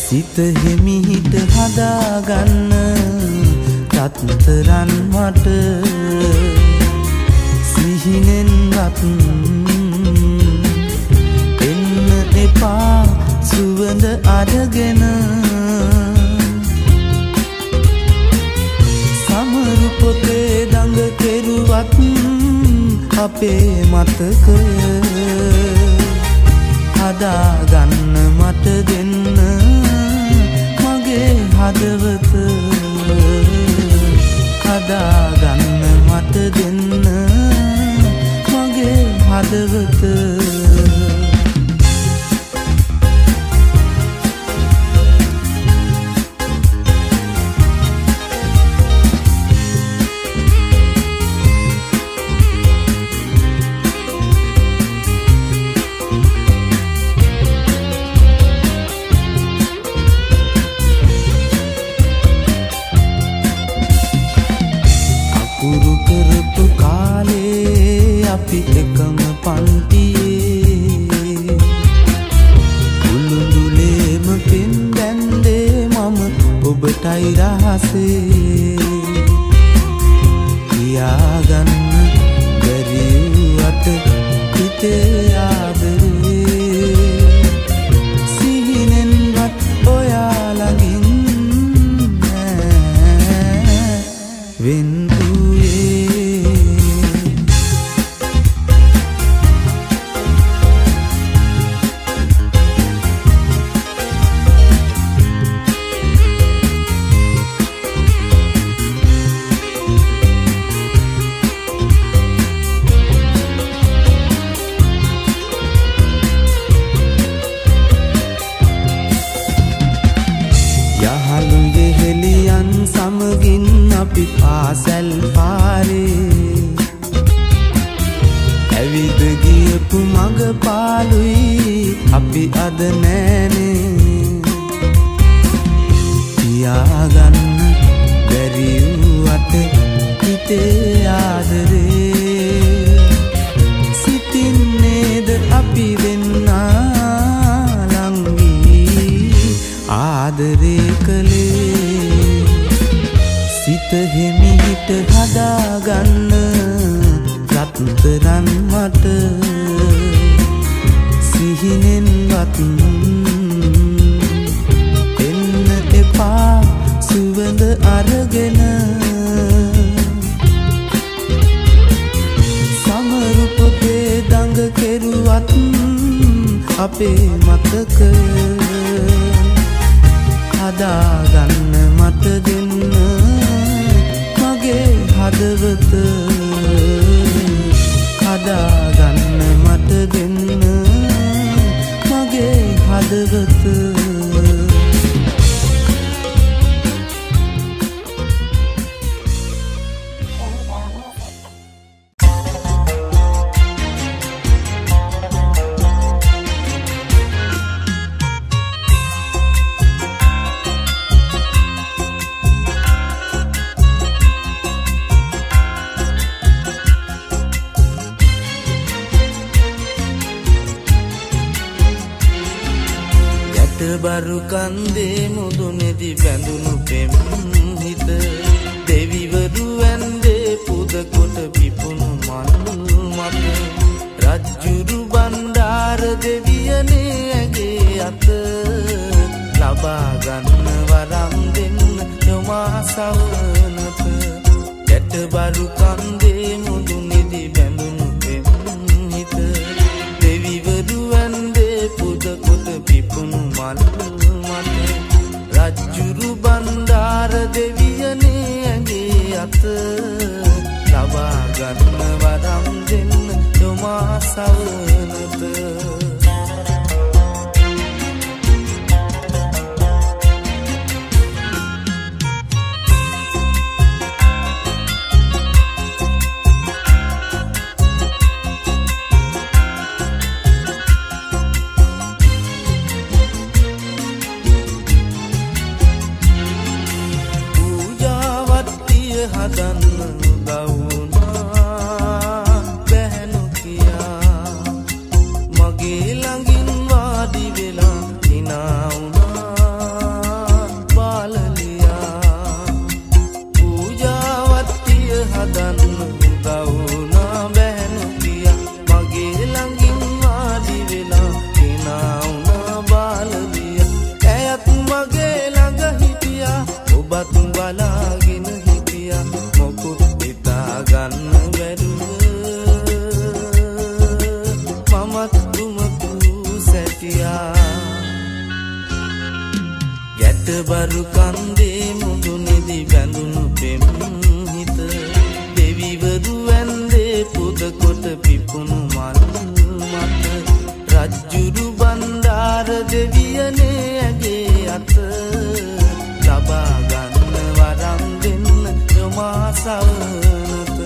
සිත හිමිහිට හදාගන්න තත්තරන් මට සිහිනෙන්වත් එන්න එපා සුවඳ අරගෙන සමරු පොතේ දඟ කෙරුවත් අපේ මතකය හදාගන්න මට දෙන්න මගේ හදවත හදාගන්න මට දෙන්න මගේ හදවත පුරු කරපු කාලේ අපි එකම පන්තියේ කුළුඳුලේම පෙන් දැන්දේ මම ඔබටයි රහසේ කියාගන්න බැරි අත හිතේ ආදරේ කෙහෙලියන් සමගින් අපි පාසැල් පාරේ ඇවිද ගියපු මග පාළුයි අපි අද නෑනේ තියාගන්න බැරි වුවට හිතේ ආදරේ සිටින්නේද අපි දෙන්නා ළඟී ආදරේ කළේ සිත හිමිහිට හදාගන්න රත්තරන් මට සිහිනෙන්වත් එන්න එපා සුවඳ අරගෙන සමරු පොතේ දඟ කෙරුවත් අපේ මතකය හදාගන්න මට දෙන්න මගේ හදවත හදාගන්න මට දෙන්න මගේ හදවත බරු කන්දේ මුදුනේදි බැඳුණු පෙම් හිත දෙවිවරු ඇන්දේ පුද කොට පිපුණු මල් මත රජ්ජුරු බණ්ඩාර දෙවියනේ ඇගේ අත ලබා ගන්න වරම් දෙන්න යොමා සවනත ගැට බරු කන්දේ මුදුනේදි බැඳුණු පෙම් හිත දෙවිවරු ඇන්දේ පුද කොට පිපුණු මල් රජ්ජුරු බණ්ඩාර දෙවියනේ ඇගේ අත ලබා ගන්න වරම් දෙන්න යොමා සවනත හදන්න උදවුනා බැහැනු කියා මගේ ළඟින් වාඩි වෙලා හිනා වුණා බාලලියා පූජාවත්තිය හදන්න උදවුනා බැහැනු කියා මගේ ළඟින් වාඩි වෙලා හිනා වුණා බාලලියා ඇයත් මගේ ළඟ හිටියා ඔබත් බලාගෙන මොකුත් හිතා ගන්න බැරුව මමත් දුමතු සැටියා ගැට බරු කන්දේ මුදුනේදි බැඳුණු පෙම් හිත දෙවිවරු ඇන්දේ පුද කොට පිපුණු මල් මත රජ්ජුරු බණ්ඩාර දෙවියනේ ඇගේ අත ලබා ගන්න වරම් දෙන්න යොමා සවනත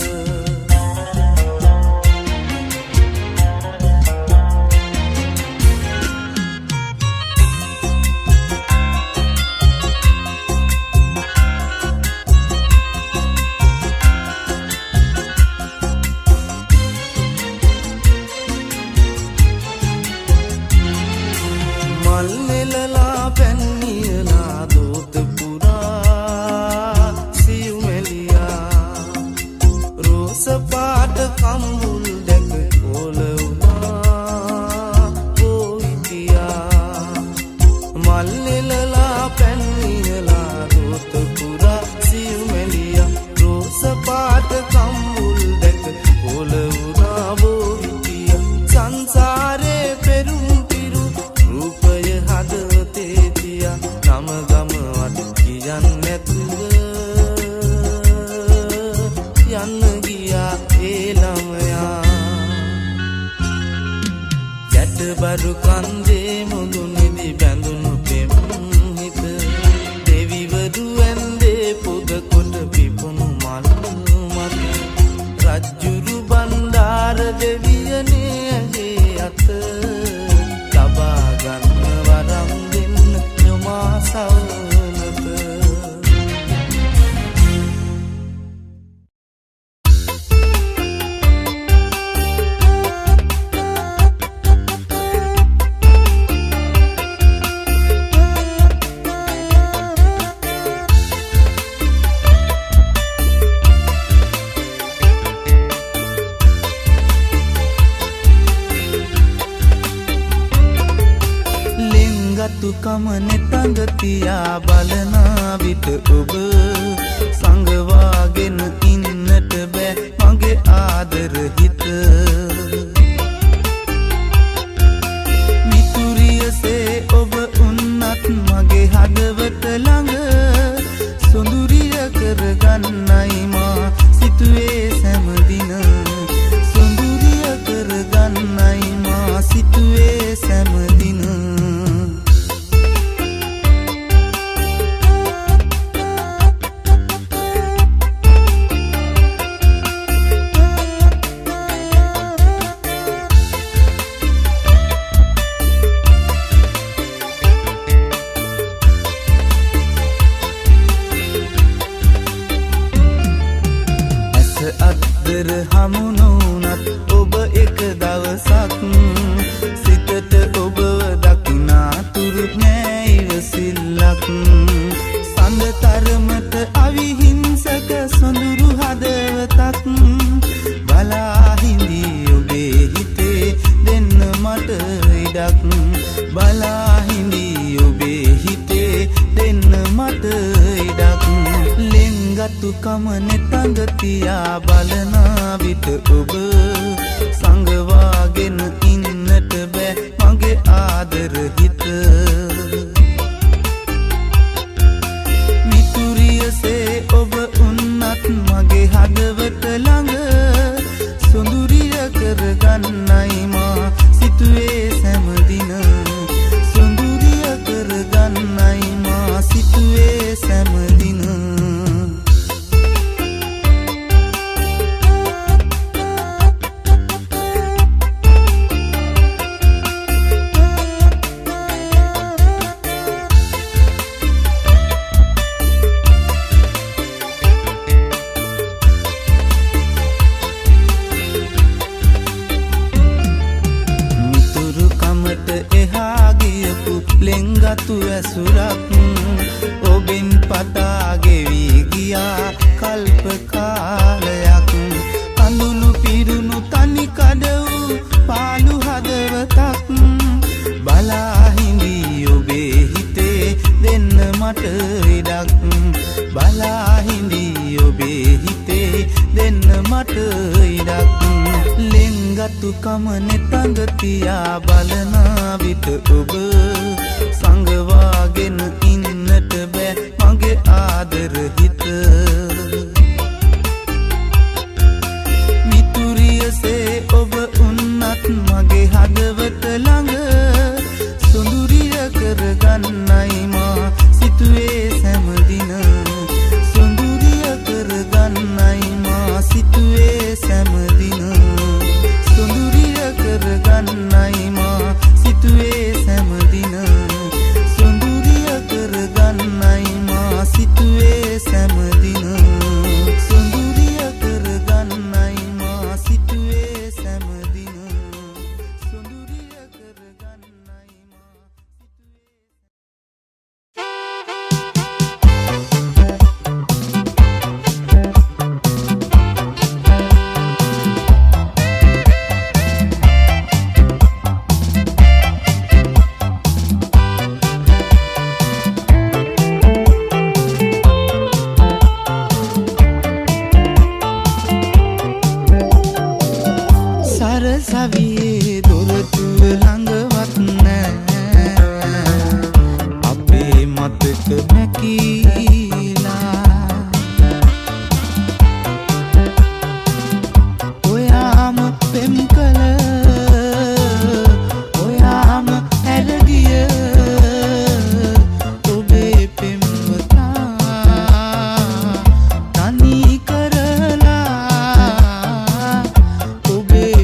මල් නෙලලා පැන්නියලා දෝත පුරා සියුමෙලියා රෝස පාට කම්බුල් දැක කොල වුණා පොයිතියා මල් නෙලලා පැන්නියලා දෝත පුරා සියුමෙලියා රෝස පාට කම්බුල් දැක කොල වුණා පොයිතියා සංසාරේ පෙරුම් රූපය හදවතේ තියා නම ගමවත් කියන්න නැතුව යන්න ගියා ඒ ළමයා ගැට බරු කන්දේ මුදුනේදි බැඳුණු පෙම් හිත දෙවිවරු තියා බලන විට ඔබ සංගවාගෙන ඉන්නට බෑ මගේ ආදර හිත මිතුරියසේ ඔබ උන්නත් මගේ හදවත ළඟ සොඳුරිය කරගන්නයි මා සිතුවේ සෑමදින සොඳුරිය කරගන්නයි මා සිතුවේ සෑමදින හමුණුනත් ඔබ එක දවසක් සිතට ඔබව දකිනා තුරු නෑ ඉවසිල්ලක් සඳ තරමට අවිහිංසක සොඳුරු හදවතක් බලා හිඳී ඔබේ හිතේ දෙන්න මට ඉඩක් බලා හිඳී ඔබේ හිතේ දෙන්න මට ඉඩක් ලිංගතුකම නෙතඟ තියා බලන විට ඔබ සංගවාගෙන ඉන්නට බෑ මගේ ආදර හිත මිතුරියසේ ඔබ උන්නත් මගේ හදවත ළඟ සොඳුරිය කරගන්නයි මා සිතුවේ සෑමදින සොඳුරිය කරගන්නයි මා සිතුවේ සෑමදින ලෙන්ගතු ඇසුරක් ඔබෙන් පතා ගෙවි ගියා කල්ප කාලයක් අඳුණු පිරුණු තනි කඩ වූ පාළු හදවතක් බලා හිඳී ඔබේ හිතේ දෙන්න මට ඉඩක් බලා හිඳී ඔබේ හිතේ දෙන්න මට ඉඩක් ලිංගතුකම නෙතඟ තියා බලන විට ඔබ සංගවාගෙන ඉන්නට බෑ මගේ ආදර හිත මිතුරියසේ ඔබ උන්නත් මගේ හදවත ළඟ සොඳුරිය කරගන්නයි මා සිතුවේ සෑමදින සොඳුරිය කරගන්නයි මා සිතුවේ සෑමදින සොඳුරිය කරගන්නයි මා සිතුවේ සෑමදින සොඳුරිය කරගන්නයි මා සිතුවේ සෑමදින සොඳුරිය කරගන්නයි මා සිතුවේ සෑමදින සොඳුරිය කරගන්නයි මා සවියේ දොරටුව ළඟවත් නෑ අපේ මතක මැකිලා ඔයාම පෙම් කළ ඔයාම ඇරගිය ඔබේ පෙම්වතා තනි කරලා ඔබේ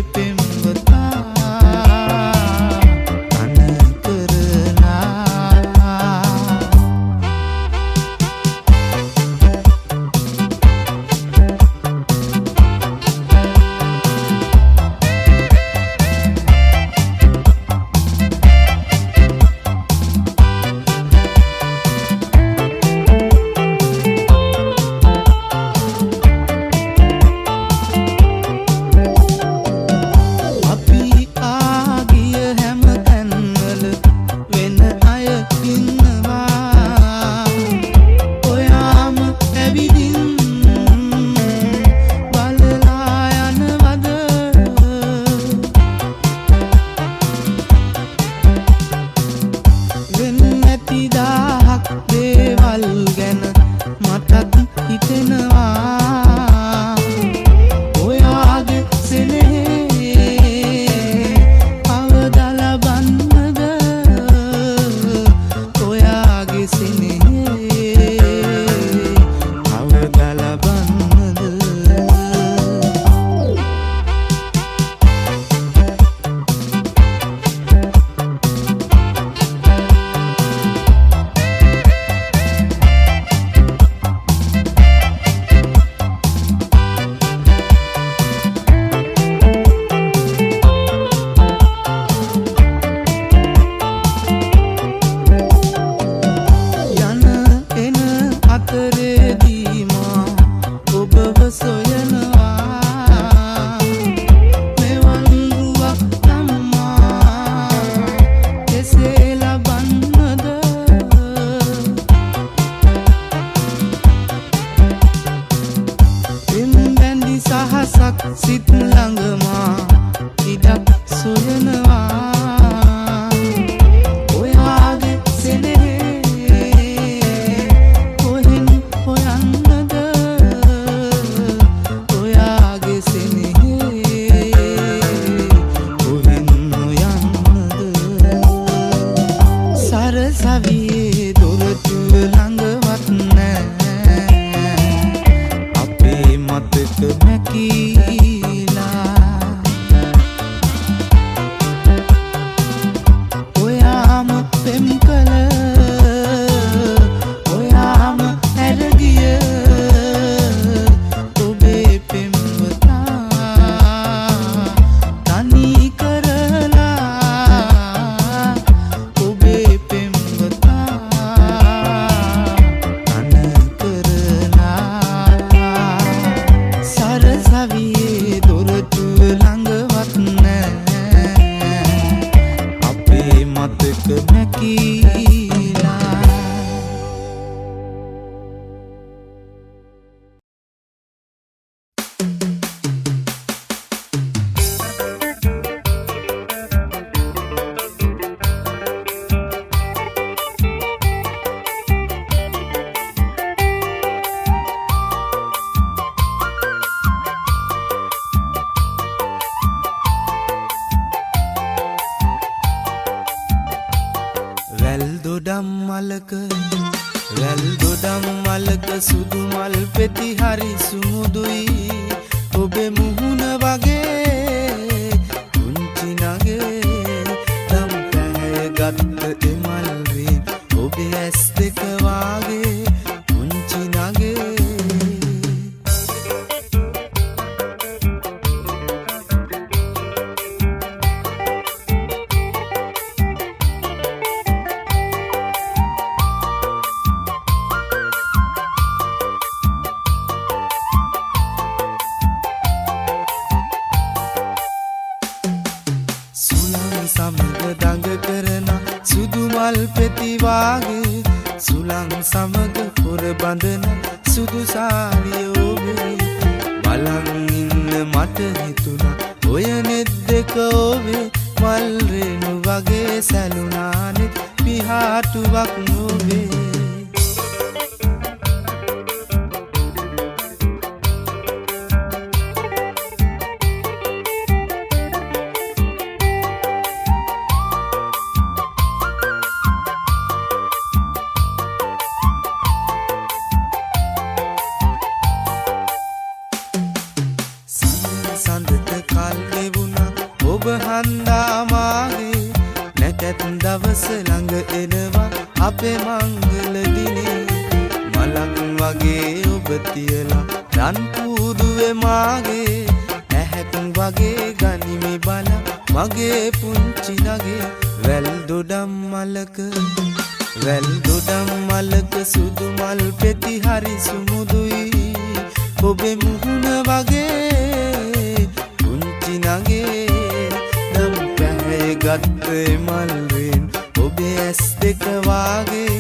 සසරේදී මා ඔබව සොයනවා මෙවන් රුවක් තමා කෙසේ ලබන්නද බැඳි සහසක් සිත් ළඟමා ඉඩක් සොයනවා ඔයාගේ සෙනෙහේ කොහෙන් හොයන්නද ඔයාගේ සෙනෙහේ කොහෙන් හොයන්නද සරසවියේ දොරටුව ළඟවත් නෑ අපේ මතක මැකිලා ඔයාම පෙම් කළ ඔයාම හැරගිය ඔබේ පෙම්වතා තනි කරලා ඔබේ පෙම්වතා තන කරලා සරසවියේ දොරටුව ළඟවත් නෑ අපේ මතක මැකිලා වැල් දොඩම් මලක සුදු මල් පෙති හරි සුමුදුයි ඔබේ මුහුණ වගේ පුංචි නගේ දම් පැහැ ගත්ත එමල් රින් ඔබේ ඇස් දෙක වාගේ පුංචි නගේ සමග දඟ කරන සුදු මල් පෙති වාගේ සුළං සමග පොර බඳන සුදු සාරිය ඔබේ බලන් ඉන්න මට හිතුණා ඔය නෙත් දෙක ඔබේ මල් රේණු වගේ සැලුණානේ පිහාටුවක් නොවේ සඳට කල් ගෙවුණා ඔබ හන්දා මාගේ නැකත් දවස ළඟ එනවා අපේ මංගල දිනේ මලක් වගේ ඔබ තියලා රන් කූඩුවේ මාගේ ඇහැක් වගේ ගනිමි බල මගේ පුංචි නගේ වැල් දොඩම් මලක සුදු මල් පෙති හරි සුමුදුයි ඔබේ මුහුණ වගේ පුංචි නගේ දම් පැහැ ගත්ත මල් රින් ඔබේ ඇස් දෙක වාගේ